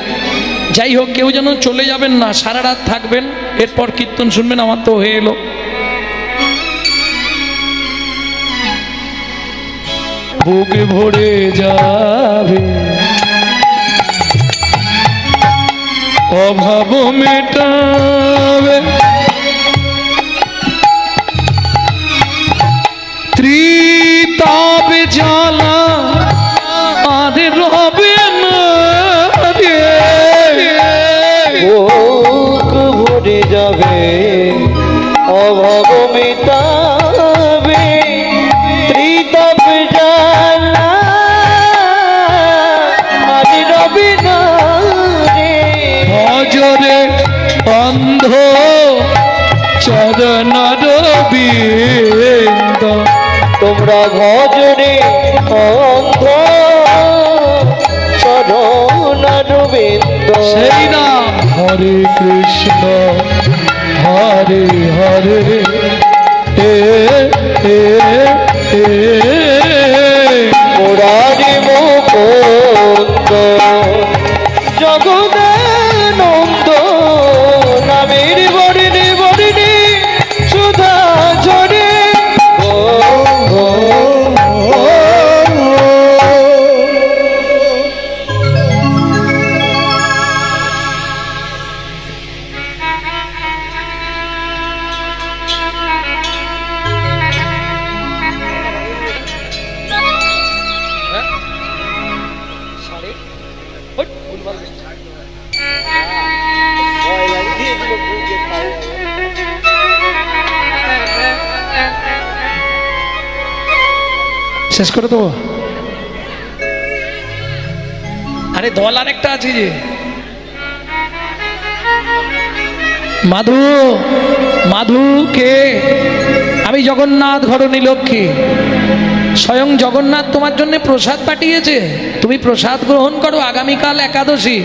যাই হোক, কেউ যেন চলে যাবেন না, সারা রাত থাকবেন, এরপর কীর্তন শুনবেন। আমার তো হয়ে এলো। বুকে ভরে যাবে অভাব মেটাবে ত্রিতাপ জ্বালা আর রবে না রে। বুক ভরে যাবে অভাব মিটাবে ত্রিতাপ জ্বালা আদি রবি না রে। ভজরে অন্ধ চরণ রবিন্দ তোমরা ভজরে অন্ধ চরণ রবিন্দ। সেই নাম হরে কৃষ্ণ হরে হরে এ এ এ মুরারি মুকুন্দ জগদানন্দ নামের বর্ণে বর্ণে সুধা ঝরে গো গো গো। শেষ করে দেবো। আরে দল আর একটা আছে যে মাধু, মাধু কে? আমি জগন্নাথ ঘরণী লক্ষ্মী। স্বয়ং জগন্নাথ তোমার জন্য প্রসাদ পাঠিয়েছে, তুমি প্রসাদ গ্রহণ করো। আগামীকাল একাদশী,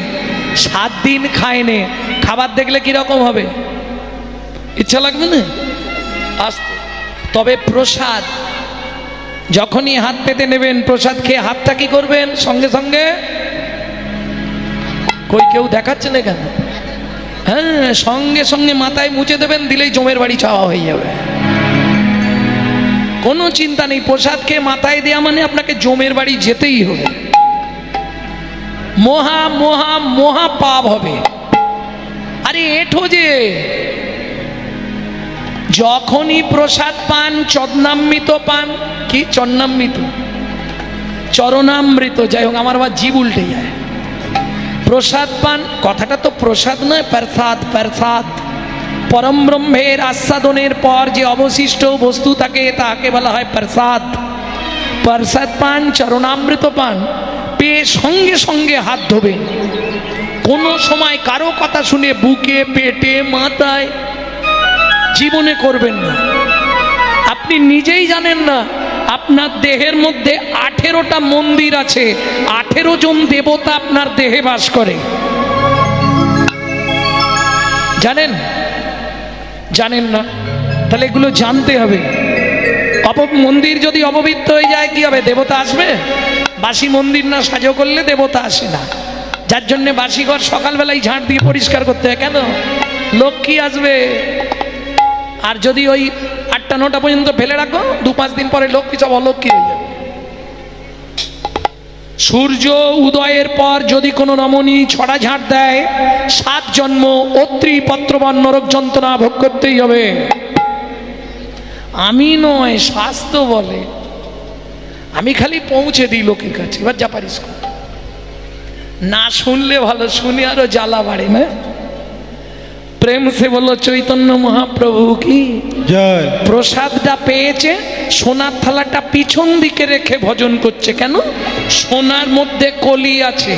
7 দিন খায়নি, খাবার দেখলে কিরকম হবে? ইচ্ছা লাগবে না? আসতে। তবে প্রসাদ যখনই হাত পেতে নেবেন, প্রসাদ খেয়ে হাতটা কি করবেন? সঙ্গে সঙ্গে কই কেউ দেখাচ্ছে না কেন? হ্যাঁ, সঙ্গে সঙ্গে মাথায় মুছে দেবেন, দিলেই জমের বাড়ি চাওয়া হয়ে যাবে। কোনো চিন্তা নেই, প্রসাদ খেয়ে মাথায় দেয়া মানে আপনাকে জমের বাড়ি যেতেই হবে। মহা মহা মহা পাপ হবে। আরে এঠো যে যখনই প্রসাদ পান, চরণামৃত পান, কি চরণামৃত, চরণামৃত, যাই হোক আমার আবার জীব উল্টে যায়। প্রসাদ পান, কথাটা তো প্রসাদ নয়, প্রসাদ, প্রসাদ। পরম ব্রহ্মের আস্বাদনের পর যে অবশিষ্ট বস্তু থাকে তাকে বলা হয় প্রসাদ। প্রসাদ পান, চরণামৃত পান, পেয়ে সঙ্গে সঙ্গে হাত ধোবেন। কোনো সময় কারো কথা শুনে বুকে, পেটে, মাথায় জীবনে করবেন না। আপনি নিজেই জানেন না আপনার দেহের মধ্যে 18টা মন্দির আছে, 18 জন দেবতা আপনার দেহে বাস করে। জানেন? জানেন না? তাহলে এগুলো জানতে হবে। মন্দির যদি অপবিত্র হয়ে যায় কি হবে? দেবতা আসবে? বাসি মন্দির না সাজো করলে দেবতা আসে না। যার জন্য বাসি ঘর সকালবেলায় ঝাঁট দিয়ে পরিষ্কার করতে হয়। কেন? লক্ষ্মী আসবে। আর যদি ওই 8টা 9টা পর্যন্ত ফেলে রাখো, 2-5 দিন পরে লক্ষ্মী সব অলক্ষ্মী হয়ে যাবে। সূর্য উদয়ের পর যদি কোনো রমণী ছড়া ঝাড় দেয় 7 জন্ম অত্রি পত্রবান নরক যন্ত্রণা ভোগ করতেই হবে। আমি নয়, শাস্ত্র বলে। আমি খালি পৌঁছে দিই লোকের কাছে, এবার যা পারিস কর। না শুনলে ভালো, শুনে আরো জ্বালা বাড়ে না। প্রেম সে বলো চৈতন্য মহাপ্রভু কি জয়। প্রসাদটা পেয়েছে, সোনার থালাটা পিছন দিকে রেখে ভজন করছে। কেন? সোনার মধ্যে কলি আছে।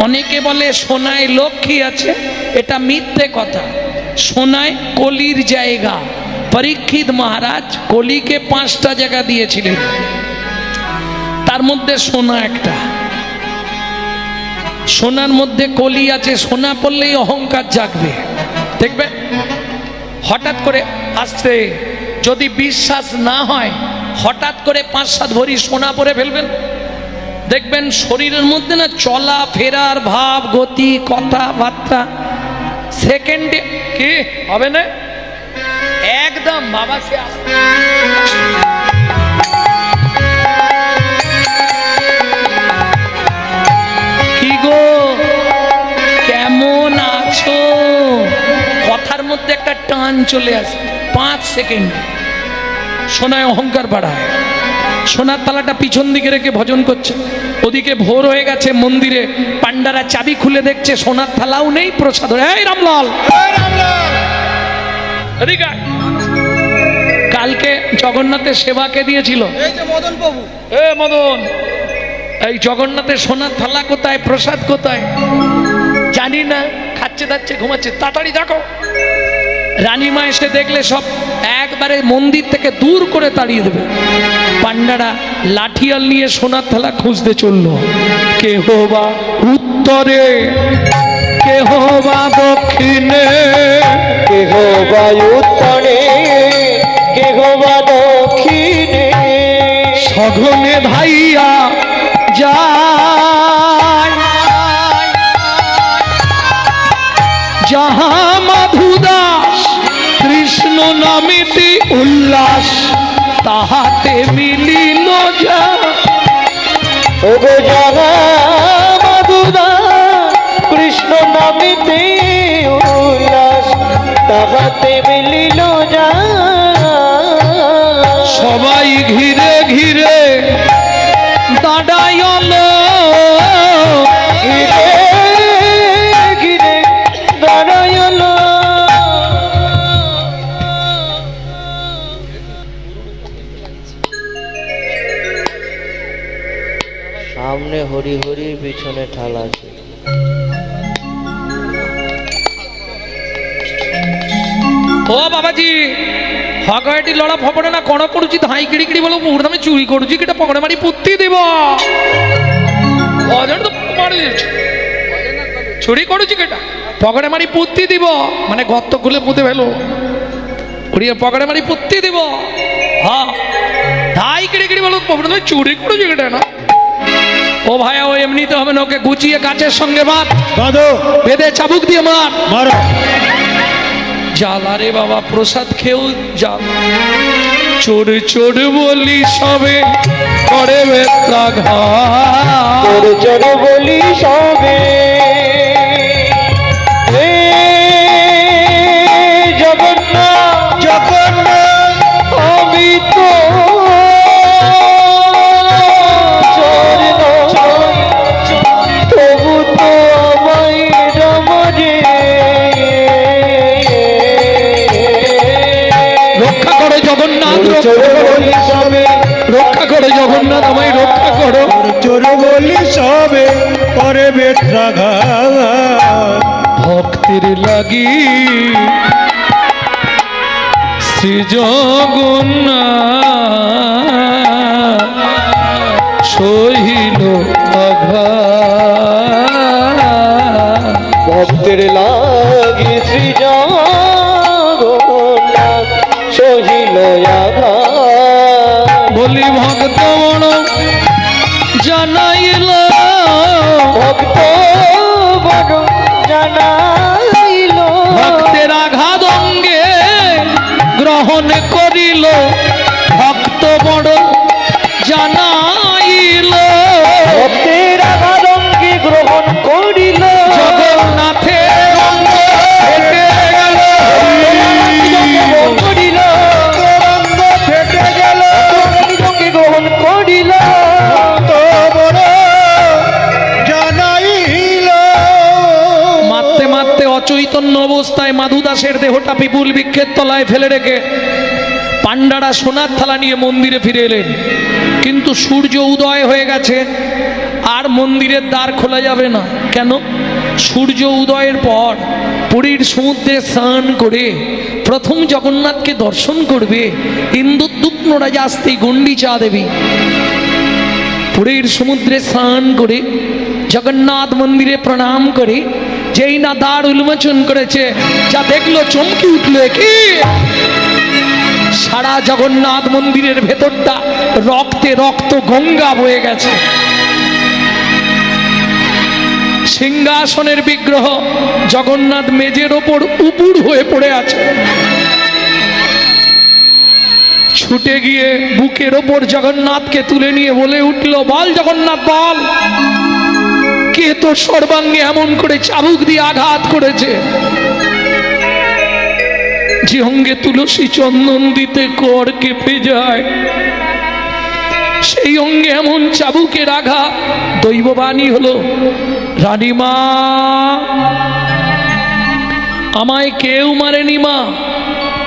অনেকে বলে সোনায় লক্ষ্মী আছে, এটা মিথ্যে কথা। সোনায় কলির জায়গা। পরীক্ষিত মহারাজ কলিকে 5টা জায়গা দিয়েছিলেন, তার মধ্যে সোনা একটা। সোনার মধ্যে কলি আছে, সোনা পড়লেই অহংকার জাগবে। দেখবে হঠাৎ করে আসতে, যদি বিশ্বাস না হয় হঠাৎ করে 5-7 ভরি সোনা পরে ফেলবেন, দেখবেন শরীরের মধ্যে না চলা ফেরার ভাব, গতি, কথাবার্তা সেকেন্ডে কি হবে না, একদম বাবা সে কি গো কেমন আছো, কথার মধ্যে একটা টান চলে আসে 5 সেকেন্ড। সোনায় অহংকার বাড়ায়। সোনার তালাটা পিছন দিকে রেখে ভজন করছে, ওদিকে ভোর হয়ে গেছে, মন্দিরে পান্ডারা চাবি খুলে দেখছে সোনার থালাও নেই, প্রসাদ। এই রামলাল, এদিকে আয়। কালকে জগন্নাথের সেবাকে দিয়েছিল, এই যে মদন বাবু, এ মদন, এই জগন্নাথের সোনার থালা কোথায়, প্রসাদ কোথায়? জানি না, খাচ্ছে দাচ্ছে ঘুমাচ্ছে, তাড়াতাড়ি দেখো। রানীমা এসে দেখলে সব একবারে মন্দির থেকে দূর করে তাড়িয়ে দেবে। পান্ডারা লাঠিয়াল নিয়ে সোনার থালা খুঁজতে চললো। কেহ বা উত্তরে, কেহ বা দক্ষিণে, কেহ বা উত্তরে, কেহ বা দক্ষিণে, সঘনে ধাইয়া যায় যাহা মধুদাস কৃষ্ণ নামিতে উল্লাস, তাহাতে মিলিল যা। ওগো যাহা মধুদা কৃষ্ণ নামিতে উল্লাস, তাহাতে মিলিল যা। সবাই ঘিরে ঘিরে দাঁড়াইল, ঘিরে ঘিরে দাঁড়াইল। সামনে হরি হরি, পিছনে ঠালাসি। ও বাবাজি হগাইটি লড়া ফপড়ে না কড় পড়ুছি, ধাই কিড়ি কিড়ি বলো পুকুর দামে চুরি করছি, কিটা পকড়ে মারি পুত্তি দিব। অজন তো মারি দিয়েছে, চুরি করছি কেটা পকড়ে মারি পুত্তি দিব, মানে গর্ত খুলে পুঁতে ফেলো, উড়িয়ে পকড়ে মারি পুত্তি দিব। হ্যাঁ ধাই কিড়ি কিড়ি বলো পুকুর দামে চুরি করছি কেটা না। ও ভাইয়া ও এমনিতে হবে না, ওকে গুছিয়ে গাছের সঙ্গে মার, বাঁধো, বেঁধে চাবুক দিয়ে মার। মারো। জ্বালা রে বাবা, প্রসাদ খেয়েও জাল। চোর চোর বলি সবে করে বেত্রাঘাত, তোর জন বলি সবে হে জগন্নাথ, জগন্নাথ আমি তো চোর নই, তবু তো আমায় রমরে রক্ষা করো জগন্নাথ, চোর বলি সবে, রক্ষা করো জগন্নাথ, আমায় রক্ষা করো। চোর বলি সবে করে বেত্রাঘাত, ভক্তির লাগি শ্রী জগন্নাথ সহিল আঘাত। ভক্তের লাগি শ্রী জগন্নাথ সহিল আঘাত। বলি ভক্ত বড় জানাইল, ভক্ত বড় জানাইল, ভক্তের আঘাত অঙ্গে গ্রহণ করিল, ভক্ত বড় জানাইল। ভক্তের দাসের দেহটা পিপুল বৃক্ষের তলায় ফেলে রেখে পাণ্ডারা সোনার থালা নিয়ে মন্দিরে ফিরে এলেন। কিন্তু সূর্য উদয় হয়ে গেছে, আর মন্দিরের দ্বার খোলা যাবে না। কেন? সূর্য উদয়ের পর পুরীর সমুদ্রে স্নান করে প্রথম জগন্নাথকে দর্শন করবে ইন্দ্রদ্যুম্ন রাজা স্ত্রী গুন্ডিচা দেবী। পুরীর সমুদ্রে স্নান করে জগন্নাথ মন্দিরে প্রণাম করে যেই না দ্বার উন্মোচন করেছে, যা দেখলো চমকে উঠলো, কি সারা জগন্নাথ মন্দিরের ভেতরটা রক্তে রক্ত গঙ্গা বয়ে গেছে। সিংহাসনের বিগ্রহ জগন্নাথ মেজের ওপর উপুড় হয়ে পড়ে আছে। ছুটে গিয়ে বুকের ওপর জগন্নাথকে তুলে নিয়ে বলে উঠল, বল জগন্নাথ বল, কে তোর সর্বাঙ্গে এমন করে চাবুক দিয়ে আঘাত করেছে যে অঙ্গে তুলসী চন্দন দিতে কর কেঁপে যায়, সেই অঙ্গে এমন চাবুকের আঘাত। দৈববাণী হলো, রানীমা আমায় কেউ মারেনি মা,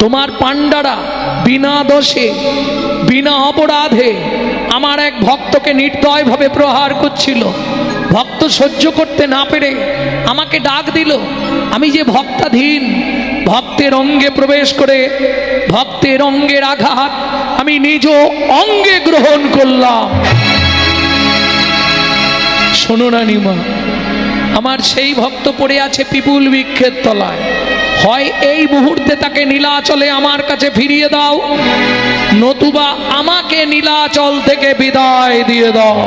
তোমার পাণ্ডারা বিনা দোষে বিনা অপরাধে আমার এক ভক্তকে নির্দয়ভাবে প্রহার করছিল। ভক্ত সহ্য করতে না পেরে আমাকে ডাক দিল। আমি যে ভক্তাধীন, ভক্তের অঙ্গে প্রবেশ করে ভক্তের অঙ্গের আঘাত আমি নিজ অঙ্গে গ্রহণ করলাম। শোনো রানীমা, আমার সেই ভক্ত পড়ে আছে পিপুল বৃক্ষের তলায়, হয় এই মুহূর্তে তাকে নীলাচলে আমার কাছে ফিরিয়ে দাও, নতুবা আমাকে নীলাচল থেকে বিদায় দিয়ে দাও।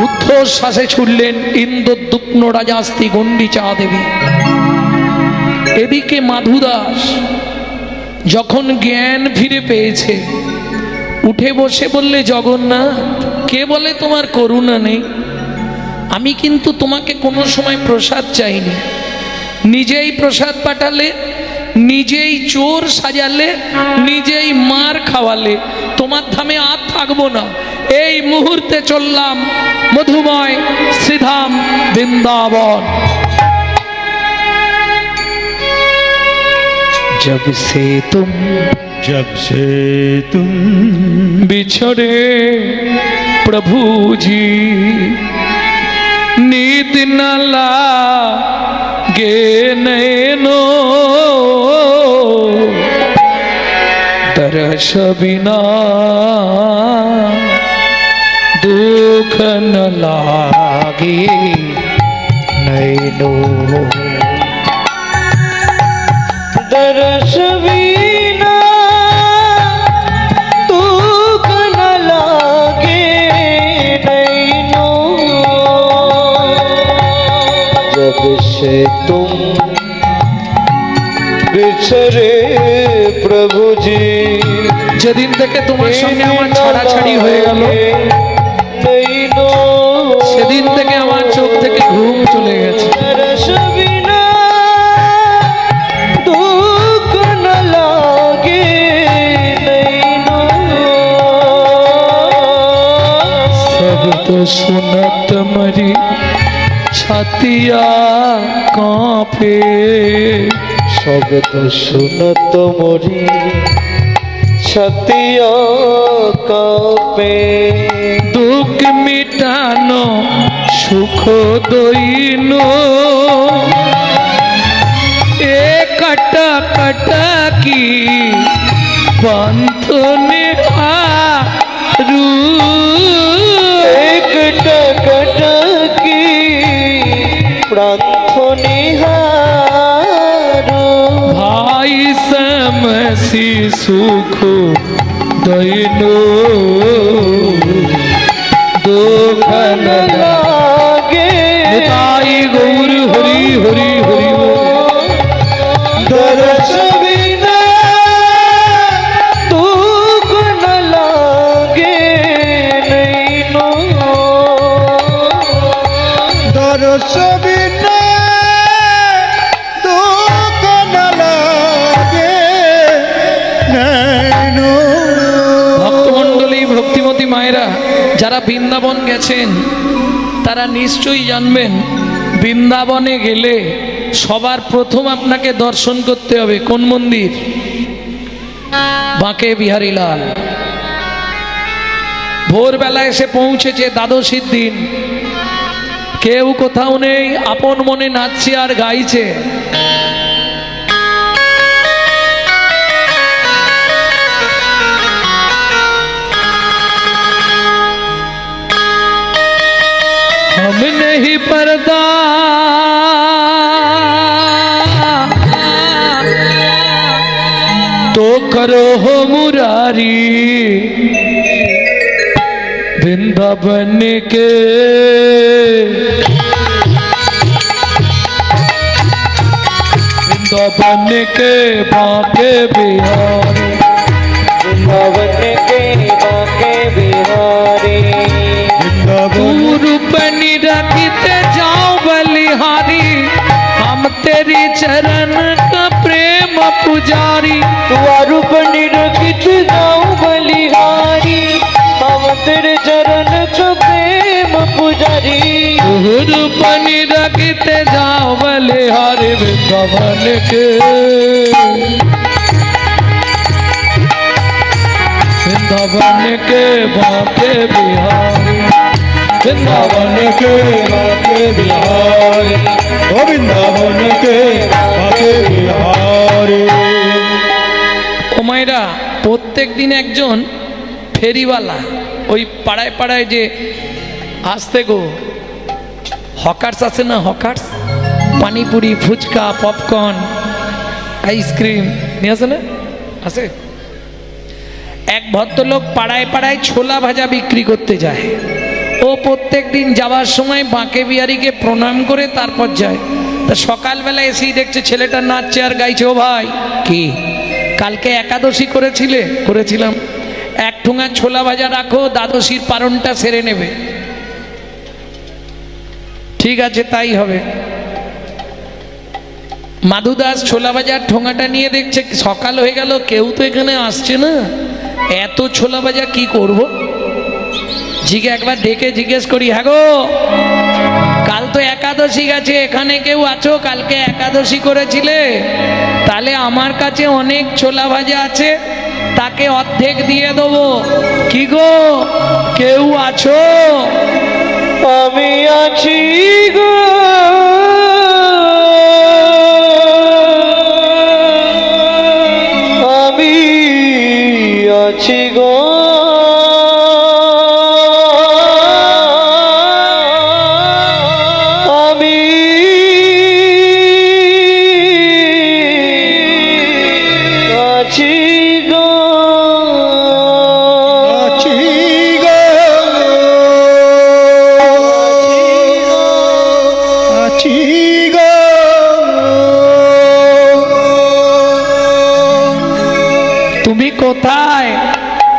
ঊর্ধ্বশ্বাসে ছুটলেন ইন্দ্রদ্যুম্ন রাজা স্ত্রী গুন্ডিচা দেবী। এদিকে মাধুদাস যখন জ্ঞান ফিরে পেয়েছে, উঠে বসে বললে, জগন্নাথ, কে বলে তোমার করুণা নেই? আমি কিন্তু তোমাকে কোনো সময় প্রসাদ চাইনি। নিজেই প্রসাদ পাঠালে, নিজেই চোর সাজালে, নিজেই মার খাওয়ালে, তোমার ধামে আর থাকবো না। এই মুহূর্তে চললাম মধুময় শ্রীধাম বৃন্দাবন। जब से तुम बिछड़े प्रभु जी, नींद न लागे नैनो, दर्श बिना दुख न लागे नैनो, दर्श बिना दुख न लागे नैनो, जब से तुम बिछड़े प्रभु जी, যেদিন থেকে তোমার সঙ্গে আমার ছাড়াছাড়ি হয়ে গেল, সেদিন থেকে আমার চোখ থেকে ঘুম চলে গেছে। दर्श बिना दुख न लागे नैनो, शब्द सुनत मरी छातिया कांपे, शब्द सुनत मोरी छतिया कांपे, दुख मिटानो सुख दइनो, ए कटा कटा की पंथ निहारू, एक टकट की प्रांत निहारू, भाई समसी सुख दइनो, दुख न लागे निताई गौर हरि हरि हरि बोल। दर्श बिना दुख न लागे नैनो, दर्श बिना दुख न लागे नैनो। ভক্তমণ্ডলী, ভক্তিমতী মায়েরা, যারা বৃন্দাবন গেছেন তারা নিশ্চয়ই জানবেন, বৃন্দাবনে গেলে সবার প্রথম আপনাকে দর্শন করতে হবে কোন মন্দির? বাঁকে বিহারীলাল। ভোরবেলা এসে পৌঁছেছে, দ্বাদশীর দিন, কেউ কোথাও নেই, আপন মনে নাচছে আর গাইছে। हम नहीं पर्दा तो करो हो मुरारी, वृंदावन के वृंदावन के बांके बिहारी, वृंदावन के बांके बिहारी। रूप निरखिते जाओ बलिहारी, हम तेरी चरण का प्रेम पुजारी। रूप निरखित जाऊं बलिहारी, हम तेरे चरण का प्रेम पुजारी। रूप निरखिते जाओ बलिहारी, वृंदावन के वृंदावन के बांके बिहारी, वृंदावन के बांके बिहारी, ও বৃন্দাবন কে বাঁকে বিহারী। ও মায়েরা, প্রত্যেক দিন একজন ফেরিওয়ালা ওই পাড়ায় পাড়ায় যে আসতে গো হকার্স আছে না, hawkers, panipuri, phuchka, popcorn, ice cream নিয়ে আসে না, আছে। এক ভদ্রলোক পাড়ায় পাড়ায় ছোলা ভাজা বিক্রি করতে যায়। ও প্রত্যেক দিন যাওয়ার সময় বাঁকে বিহারীকে প্রণাম করে তারপর যায়। তা সকালবেলা এসেই দেখছে ছেলেটা নাচছে আর গাইছে। ও ভাই, কি কালকে একাদশী করেছিলে? করেছিলাম। এক ঠোঙা ছোলা ভাজা রাখো, দ্বাদশীর পারণটা সেরে নেবে। ঠিক আছে, তাই হবে। মাধুদাস ছোলা ভাজার ঠোঙাটা নিয়ে দেখছে সকাল হয়ে গেল, কেউ তো এখানে আসছে না, এত ছোলা ভাজা কি করব? একবার ডেকে জিজ্ঞেস করি, হ্যাঁ গো, কাল তো একাদশী গেছে, এখানে কেউ আছো? কালকে একাদশী করেছিলে? তাহলে আমার কাছে অনেক ছোলা ভাজা আছে, তাকে অর্ধেক দিয়ে দেবো। কি গো, কেউ আছো? আমি আছি গো, আমি আছি গো, আমি আছি গো, আছি গো, আছি গো। তুমি কোথায়?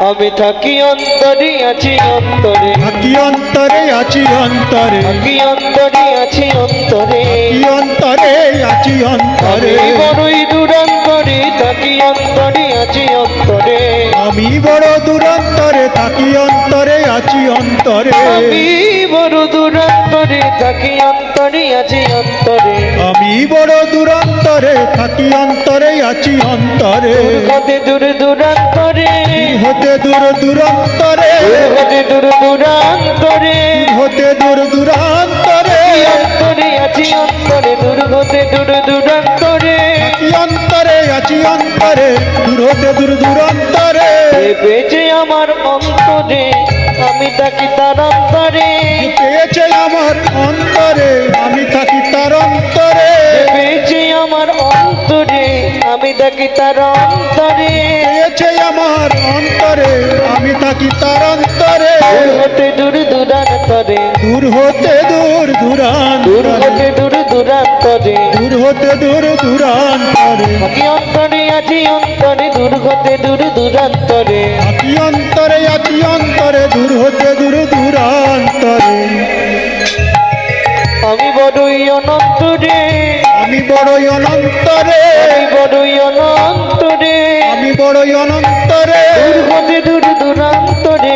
আমি থাকি অন্তরে, আছি অন্তরে, থাকি অন্তরে, আছি অন্তরে, থাকি অন্তরে, আছি অন্তরে, থাকি অন্তরে, আছি অন্তরে। আমি বড়ই দূরান্তরে, থাকি অন্তরে, আছি অন্তরে, আমি বড় দূরান্তরে, থাকি অন্তরে, আছি অন্তরে। আমি বড় দূরান্তরে, থাকি অন্তরে, আছি অন্তরে। আমি বড় দূরান্তরে, থাকি অন্তরে, আছি অন্তরে। হতে দূর দূরান্তরে, হতে দূর দূরান্তরে, হতে দূর দূরান্তরে, হতে দূর দূরান্তরে, অন্তরে আছি অন্তরে, দূর হতে দূর দূরান্তরে। থাকি অন্তরে, আছি অন্তরে, দূর হতে দূর দূরান্তরে। বেঁচে আমার অন্তরে, আমি থাকি তার অন্তরে। পেয়েছে আমার অন্তরে, আমি থাকি তার অন্তরে। বেঁচে আমার অন্তরে, আমি থাকি তার অন্তরে। পেয়েছে আমার অন্তরে, আমি থাকি তার অন্তরে। দূর হতে দূর দূরান্তরে, দূর হতে দূর দূর দূরান্তরে, হতে দূর দূরান্তরে। দূর হতে দূর দূরান্তরে। থাকি অন্তরে, আছি অন্তরে, দূর হতে দূর দূরান্তরে। থাকি অন্তরে, আছি অন্তরে, দূর হতে দূর দূরান্তরে। আমি বড়ই অনন্তরে, আমি বড়ই অনন্তরে, আমি বড়ই অনন্তরে। আমি বড়ই অনন্তরে, দূর হতে দূর দূরান্তরে,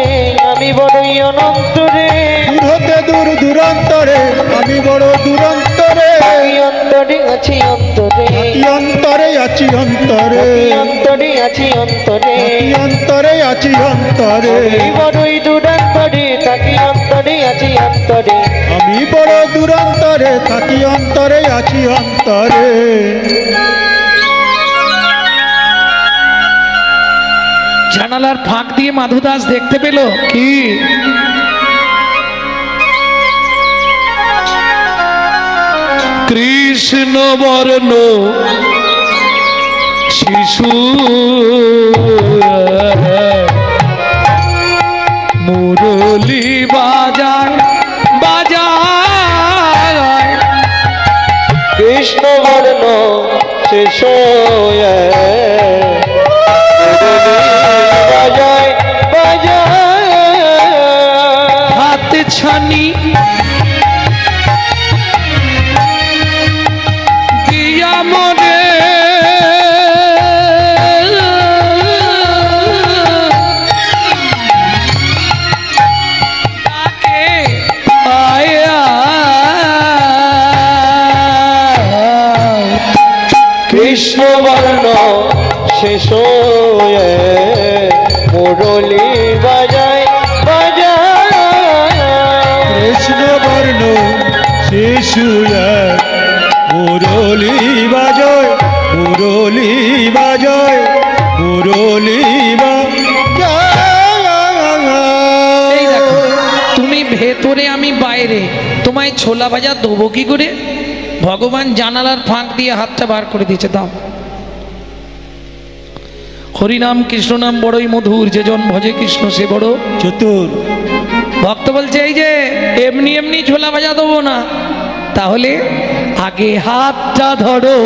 আমি বড়ই অনন্তরে। দূর হতে দূর দূরান্তরে, আমি বড় দূরান্তরে। থাকি অন্তরে, আছি অন্তরে থাকি অন্তরে আছি অন্তরে অন্তরে আছি অন্তরে থাকি অন্তরে আছি অন্তরে আমি বড়ই দূরান্তরে থাকি অন্তরে আছি অন্তরে আমি বড় দূরান্তরে থাকি অন্তরে আছি অন্তরে জানালার ফাঁক দিয়ে মাধু দাস দেখতে পেল কি কৃষ্ণ বর্ণ শিশু মুরলি বাজায় বাজায় কৃষ্ণ বর্ণ শেষ বাজায় বাজায় হাত ছানি দিয়া মনে তাকে আয়া কৃষ্ণ বর্ণ শেষ মুরলি বাজায় বাজায় কৃষ্ণ বর্ণ শিশু মুরলি বাজয় মুরলি বাজয় মুরলি এই দেখো তুমি ভেতরে আমি বাইরে তোমায় ছোলা ভাজা দেবো কি করে ভগবান জানালার ফাঁক দিয়ে হাতটা বার করে দিয়েছে দাও হরিনাম কৃষ্ণ নাম বড়ই মধুর যে জন ভজে কৃষ্ণ সে বড় চতুর ভক্ত বলছে এই যে এমনি এমনি ছোলা ভাজা দেবো না তাহলে আগে হাতটা ধরো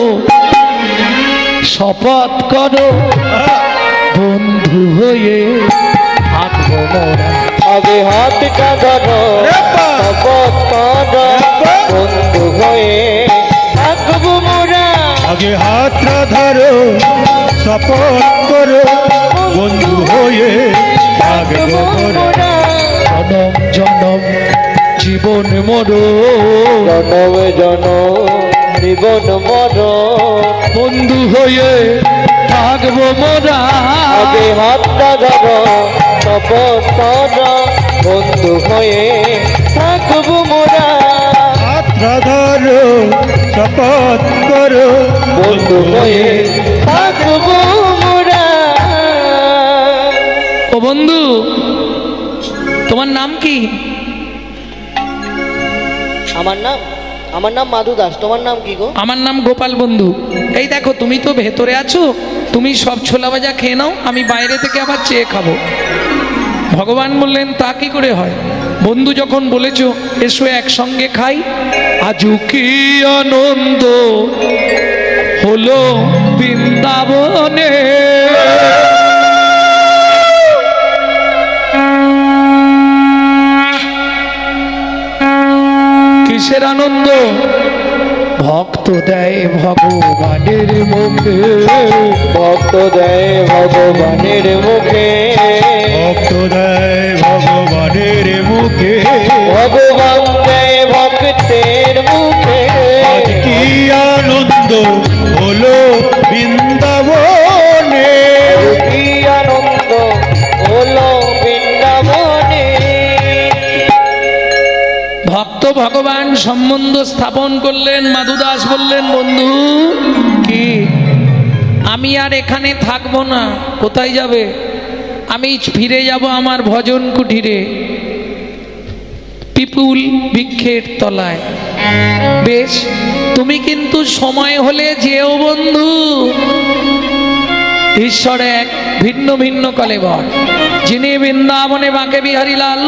শপথ করো বন্ধু হয়ে থাকবো মোরা আগে হাতটা ধরো শপথ করো বন্ধু হয়ে থাকবো মোরা আগে হাতটা ধরো শপথ করো বন্ধু হয়ে থাকবো মোরা। জনম জনম জীবন মরো জনম জনম জীবন মর বন্ধু হয়ে থাকবো মোরা আগে হাতটা ধরো শপথ করো বন্ধু হয়ে থাকবো মোরা হাতটা ধরো শপথ করো বন্ধু হয়ে থাকবো মোরা ও বন্ধু তোমার নাম কি আমার নাম মাধু দাস তোমার নাম কি গো আমার নাম গোপাল বন্ধু এই দেখো তুমি তো ভেতরে আছো তুমি সব ছোলা ভাজা খেয়ে নাও আমি বাইরে থেকে আবার চেয়ে খাবো ভগবান বললেন তা কি করে হয় বন্ধু যখন বলেছো এসো একসঙ্গে খাই আজু কি আনন্দ হলো বৃন্দাবনে কিসের আনন্দ ভক্ত দেয় ভগবানের মুখে ভক্ত দেয় ভগবানের মুখে ভক্ত দেয় ভগবানের মুখে ভগবান দেয় ভক্তের মুখে আজ কি আনন্দ হলো বৃন্দাবনে কি আনন্দ হলো বৃন্দাবনে ভক্ত ভগবান সম্বন্ধ স্থাপন করলেন মাধু দাস বললেন বন্ধু কি আমি আর এখানে থাকবো না কোথায় যাবে আমি ফিরে যাব আমার ভজন কুটিরে পিপুল বৃক্ষের তলায় বেশ তুমি কিন্তু সময় হলে যেও বন্ধু ঈশ্বর এক ভিন্ন ভিন্ন কলেবর যিনি বৃন্দাবনে বাঁকে বিহারী লাল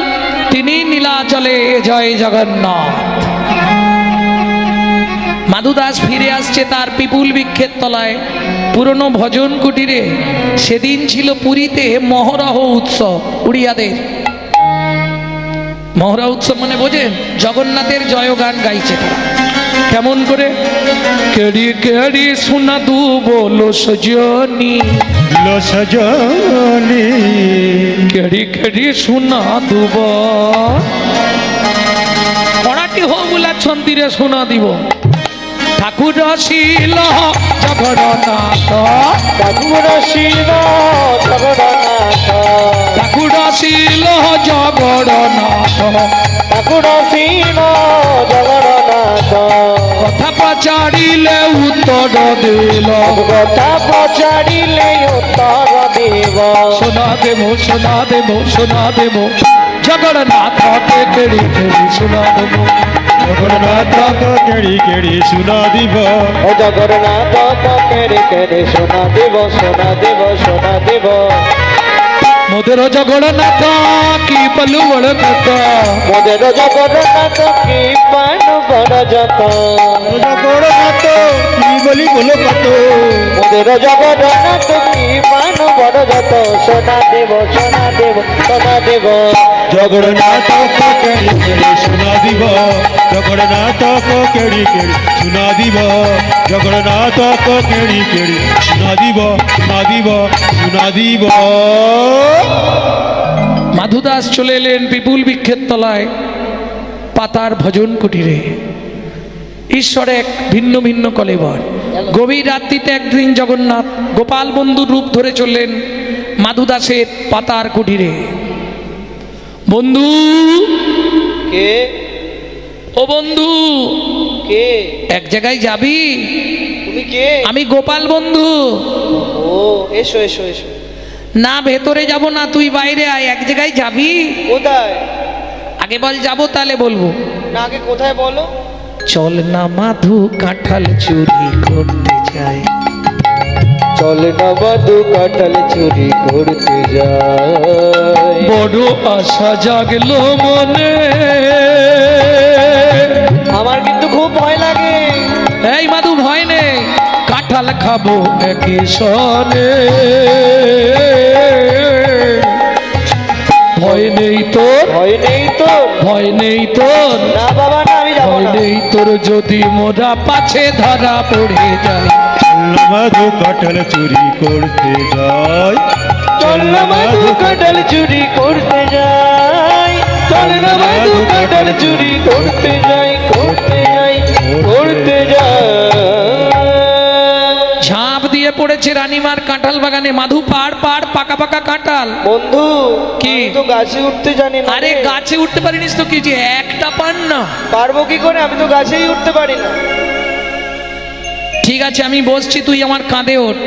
তিনি নীলাচলে জয় জগন্নাথ মাধু দাস ফিরে আসছে তার পিপুল বৃক্ষের তলায় পুরনো ভজন কুটিরে সেদিন ছিল পুরীতে মহরহ উৎসব উড়িয়াদের মহরহ উৎসব মানে বোঝেন জগন্নাথের জয়গান গাইছে তারা কেমন করে কেড়ি কেড়ি শোনা দু বলো সজনী লো সজনী কেড়ি কেড়ি শোনা দুব কড়াটি হো বুলা ছন্দিরে শোনা দিব ঠাকুর শিল জগন্নাথ, ঠাকুর শিব জগন্নাথ, ঠাকুর শিল জগন্নাথ, ঠাকুর শিব জগন্নাথ, কথা পচারিলে উত্তর দিল, কথা পচারিলে উত্তর দেব, সোনা দেব সোনা দেব সোনা দেব, জগন্নাথ কেড়ি কেড়ি সোনা দেব, জগন্নাথ কেড়ি কেড়ি সুনা দিব, ও জগন্নাথ কেড়ে কেড়ে সোনা দেব, সোনা দেব, সোনা দেব, মোদের জগন্নাথ কি বলু বড় কথা, মোদের জগন্নাথ কি পান বড় যত, জগন্নাথ কি বলি বলো কত, মোদের জগন্নাথ কি পান বড় যত, সোনা দেব, সোনা দেব, সোনা দেব, জগন্নাথ কেড়ি কেড়ি সুনা দিব, জগন্নাথ কেড়ি কেড়ি সুনা দিব, জগন্নাথ কেড়ি কেড়ি সুনা দিব, সুনা দিব, সুনা দিব। মাধুদাস চলে এলেন বিপুল বৃক্ষের তলায় পাতার ভজন কুটিরে। ঈশ্বর এক ভিন্ন ভিন্ন কলেবর। গভীর রাত্রিতে একদিন জগন্নাথ গোপাল বন্ধুর রূপ ধরে চললেন মাধুদাসের পাতার কুটিরে। বন্ধু, কে ও বন্ধু, কে এক জায়গায় যাবি? তুমি কে? আমি গোপাল বন্ধু। ও এসো এসো এসো। না, ভেতরে যাব না, তুই বাইরে আয়। এক জায়গায় যাবি? কোথায়? আগে বল, যাবো তাহলে বলবো। না আগে কোথায় বলো। চল না মাধু কাঁঠাল চুরি করতে যাই, চল না মধু কাঁঠাল চুরি করতে যাই, বড় আশা জাগলো মনে। আমার কিন্তু খুব ভয় লাগে। এই মাধু, ভয় নেই, কাঁঠাল খাবো একে সনে। ভয় নেই তোর, ভয় নেই তোর? ভয় নেই তোর, না বাবা না, আমি যাবো ভয় না। নেই তোর, যদি মোরা পাছে ধরা পড়ে যায়। মধু কাঁঠাল চুরি করতে যাই, চল না মধু কাঁঠাল চুরি করতে যাই, চল না মধু কাঁঠাল চুরি করতে যাই, করতে যাই, করতে যাই। ঝাঁপ দিয়ে পড়েছে রানীমার কাঁঠাল বাগানে। মাধু পাড় পাড় পাকা পাকা কাঁঠাল। বন্ধু কি? আমি তো গাছে উঠতে জানি না। আরে রে। গাছে উঠতে পারিনিস তো কি যে, একটা পান না? পারবো কি করে? আমি তো গাছেই উঠতে পারি না। ঠিক আছে, আমি বসছি, তুই আমার কাঁধে ওঠ।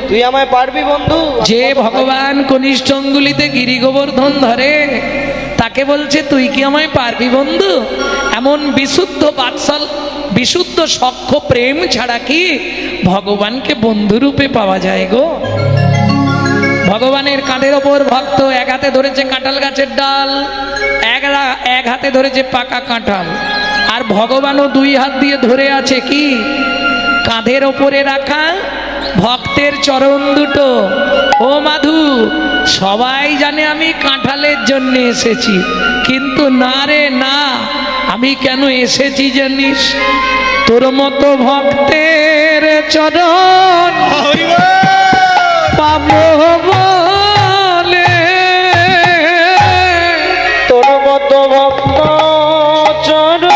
তুই আমায় পারবি বন্ধু? যে ভগবান কনিষ্ঠ অঙ্গুলিতে গিরি গোবর্ধন ধরে, তাকে বলছে তুই কি আমায় পারবি বন্ধু? এমন বিশুদ্ধ বাৎসল, বিশুদ্ধ সখ্য প্রেম ছাড়া কি ভগবানকে বন্ধুরূপে পাওয়া যায় গো? ভগবানের কাঁধের ওপর ভক্ত এক হাতে ধরেছে কাঁঠাল গাছের ডাল, এক হাতে ধরেছে পাকা কাঁঠাল, আর ভগবানও দুই হাত দিয়ে ধরে আছে কি কাঁধের ওপরে রাখা ভক্তের চরণ দুটো। ও মাধু, সবাই জানে আমি কাঁঠালের জন্য এসেছি, কিন্তু না রে না, আমি কেন এসেছি জানিস? তোর মতো ভক্তের চরণ পাবো বলে, তোর মতো ভক্ত চরণ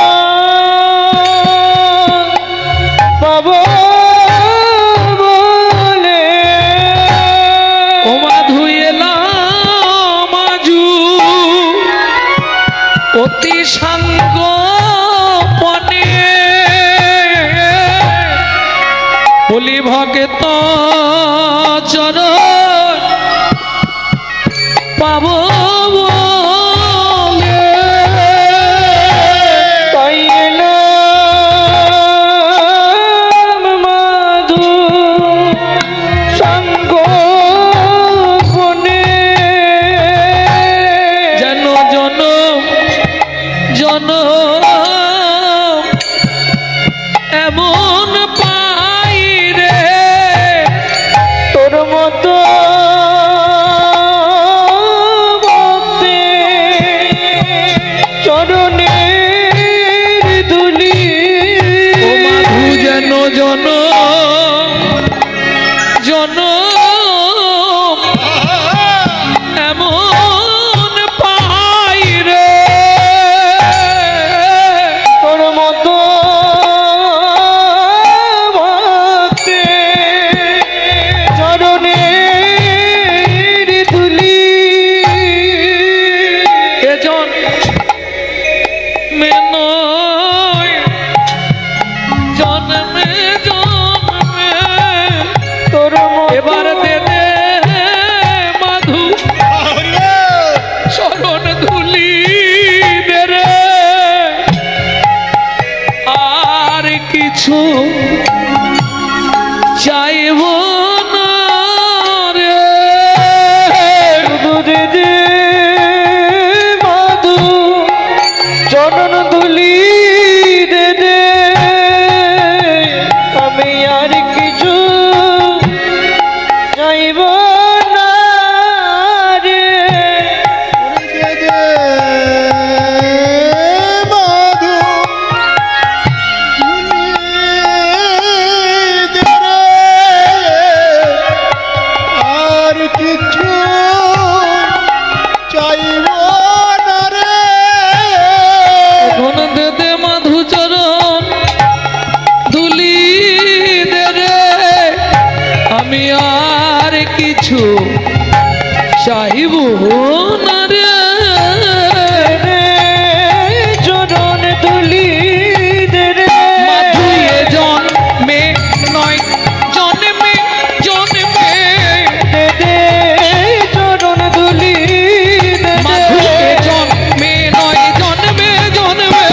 পাবো বলে। ও মাধু এলাম আজু অতি সাঙ্গ পনে, বলি ভগত চরণ পাবো বলে। তাই এলাম মাধু সঙ্গ বনে, যেন জনম জনম এমন পাই রে, তোর মতো ভক্তের চরণের ধুলি। ও মাধু যেন জনম জনম এমন পাই রে, কিছু চাইব না রে। দে দে মাধু চরণ ধুলি দে দে, আমি আর কিছু চাইব না রে। আর কিছু চাইব না রে। এখন দে দে মাধুচরণ দুলি দে রে, আমি আর কিছু চাইব না রে। চরণ ধুলি দে রে, মাধুয়ে জন্মে নয় জন্মে জন্মে, দে দে চরণ ধুলি দে মাধুয়ে দে, জন্মে নয় জন্মে জন্মে,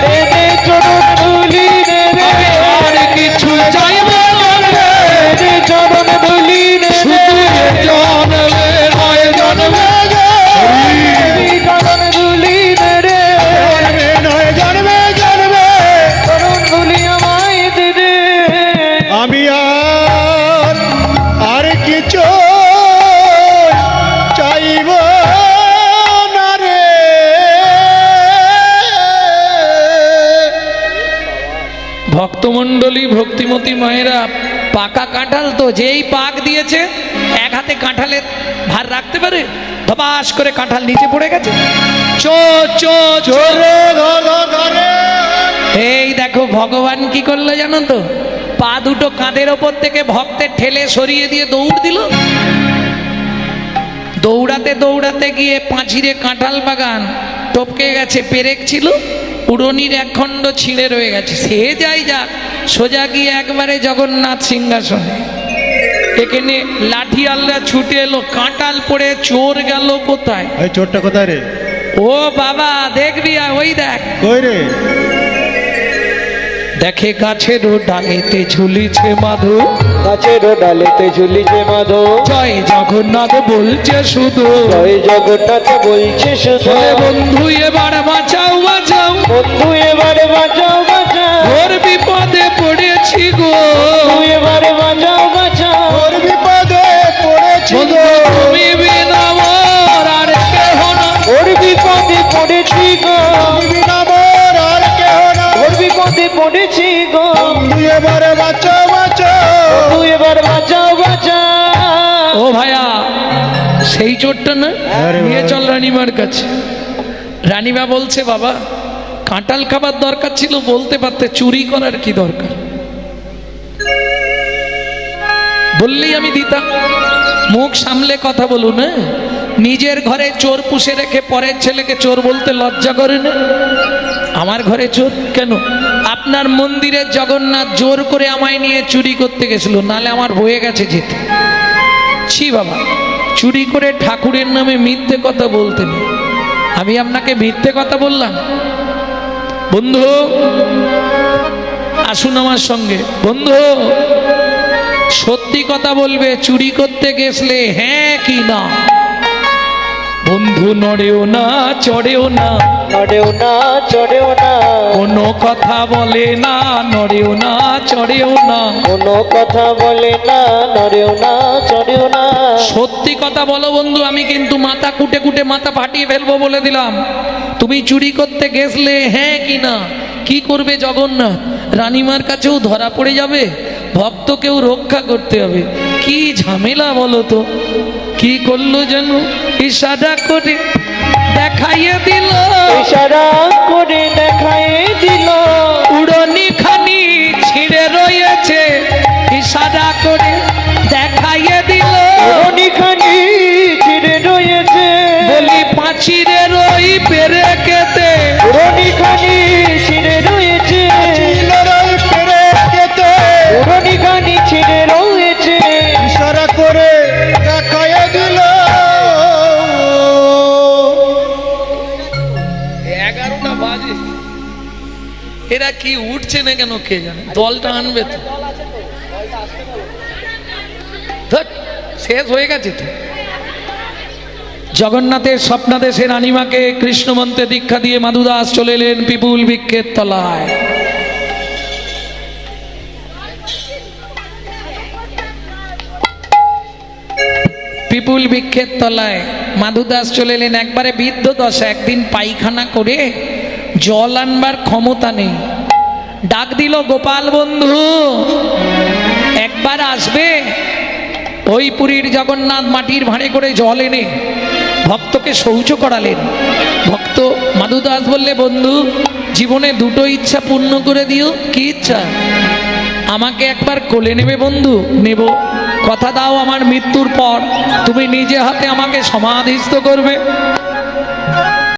দে দে চরণ ধুলি দে দে, আমি আর কিছু চাইব না রে। দে চরণ ধুলি দে দে, শুধু এ জন্মে নয় জন্মে, চরণ ধুলি দে রে, জন্মে নয় জন্মে জন্মে চরণ ধুলি আমায় দে দে। আমি আর কিছু চাইব না রে। ভক্তমণ্ডলী ভক্তিমতী মায়েরা, পাকা কাঁঠাল তো যেই পাক দিয়েছে এক হাতে কাঁঠালের ভার রাখতে পারে, ধপাস করে কাঁঠাল নিচে পড়ে গেছে। চো চো চো, জোরে ঘরে এই দেখো ভগবান কি করলো জানো তো, পা দুটো কাঁধের ওপর থেকে ভক্তের ঠেলে সরিয়ে দিয়ে দৌড় দিল। দৌড়াতে দৌড়াতে গিয়ে পাঁচিরে কাঁঠাল বাগান টপকে গেছে, পেরেক ছিল, উড়নির এক খণ্ড ছিঁড়ে রয়ে গেছে। সে যাই যাক, সোজা গিয়ে একবারে জগন্নাথ সিংহাসনে। এখানে লাঠিয়ালরা ছুটে এলো, কাঁঠাল পড়ে চোর গেল কোথায়? এই চোরটা কোথায় রে? ও বাবা দেখবি, ওই দেখ, কই রে? দেখে গাছের ডালেতে ঝুলিছে মাধু, গাছের ডালেতে ঝুলিছে মাধব, জয় জগন্নাথ বলছে শুধু, জয় জগন্নাথ বলছে শুধু, বলে বন্ধু এবার বাঁচাও বাঁচাও, বন্ধু এবার বাঁচাও বাঁচাও, ওর বিপদে পড়েছি গো, বন্ধু এবার বাঁচাও বাঁচাও, ওর বিপদে পড়েছি বন্ধু গো। তুমি বিনা মোর আর কেহ না, ওর বিপদে পড়েছি গো, তুমি বিনা মোর আর কেহ না। ওর বিপদে পড়েছি গো, তুই এবারে বাঁচো বাঁচো। বন্ধু এবার বাঁচাও বাঁচাও। ও ভাইয়া সেই চোরটা না, আরে নিয়ে বাবা। চল রানীমার কাছে। রানীমা বলছে বাবা কাঁঠাল খাবার দরকার ছিল বলতে পারতে, চুরি করার কি দরকার, বললেই আমি দিতাম। মুখ সামলে কথা বলুন, হ্যাঁ? নিজের ঘরে চোর পুষে রেখে পরের ছেলেকে চোর বলতে লজ্জা করে না? আমার ঘরে চোর কেন? আপনার মন্দিরের জগন্নাথ জোর করে আমায় নিয়ে চুরি করতে গেছিল, নালে আমার বয়ে গেছে যেতে। ছি বাবা, চুরি করে ঠাকুরের নামে মিথ্যে কথা বলতে নেই। আমি আপনাকে মিথ্যে কথা বললাম? বন্ধু আসুন আমার সঙ্গে। বন্ধু সত্যি কথা বলবে, চুরি করতে গেছলে হ্যাঁ কি না? বন্ধু নড়েও না চড়েও না, নড়েও না চড়েও না, কোনো কথা বলে না, নড়েও না চড়েও না, কোনো কথা বলে না, নড়েও না চড়েও না। সত্যি কথা বলো বন্ধু, আমি কিন্তু মাথা কুটে কুটে মাথা ফাটিয়ে ফেলবো বলে দিলাম। তুমি চুরি করতে গেছলে হ্যাঁ কি না? কি করবে জগন্নাথ? রানীমার কাছেও ধরা পড়ে যাবে, ভক্তকেও রক্ষা করতে হবে, কি ঝামেলা বলো তো। কি করলো যেন, ইশারা করে দেখাইয়ে দিল, ইশারা করে দেখাই দিল, উড়নি খানি ছিঁড়ে রয়েছে, ইশারা করে দেখাইয়ে দিল, অনেকখানি ছিঁড়ে রয়েছে, বলি পাঁচিরের ওই পেরেকেতে, অনেকখানি ছিঁড়ে রয়েছে, লড়াই পেরে যেতে অনেকখানি ছিঁড়ে রয়েছে, ইশারা করে দেখাইয়ে দিল। 11টা বাজে, এরা কি উঠছে না কেন কে জানে, দলটা আনবে তো। ধ্যাৎ, শেষ হয়ে গেছে তো। জগন্নাথের স্বপ্নাদেশে রানীমাকে কৃষ্ণ মন্ত্রে দীক্ষা দিয়ে মাধুদাস চলে এলেন পিপুল বৃক্ষের তলায়। পিপুল বৃক্ষের তলায় মাধুদাস চলে এলেন। একবারে বৃদ্ধ দশা, একদিন পায়খানা করে জল আনবার ক্ষমতা নেই। ডাক দিল, গোপাল বন্ধু একবার আসবে? ওই পুরীর জগন্নাথ মাটির ভাঁড়ে করে জল এনে ভক্তকে শৌচ করালেন। ভক্ত মাধুদাস বললে, বন্ধু জীবনে দুটো ইচ্ছা পূর্ণ করে দিও। কি ইচ্ছা? আমাকে একবার কোলে নেবে বন্ধু? নেব। কথা দাও আমার মৃত্যুর পর তুমি নিজে হাতে আমাকে সমাধিস্থ করবে।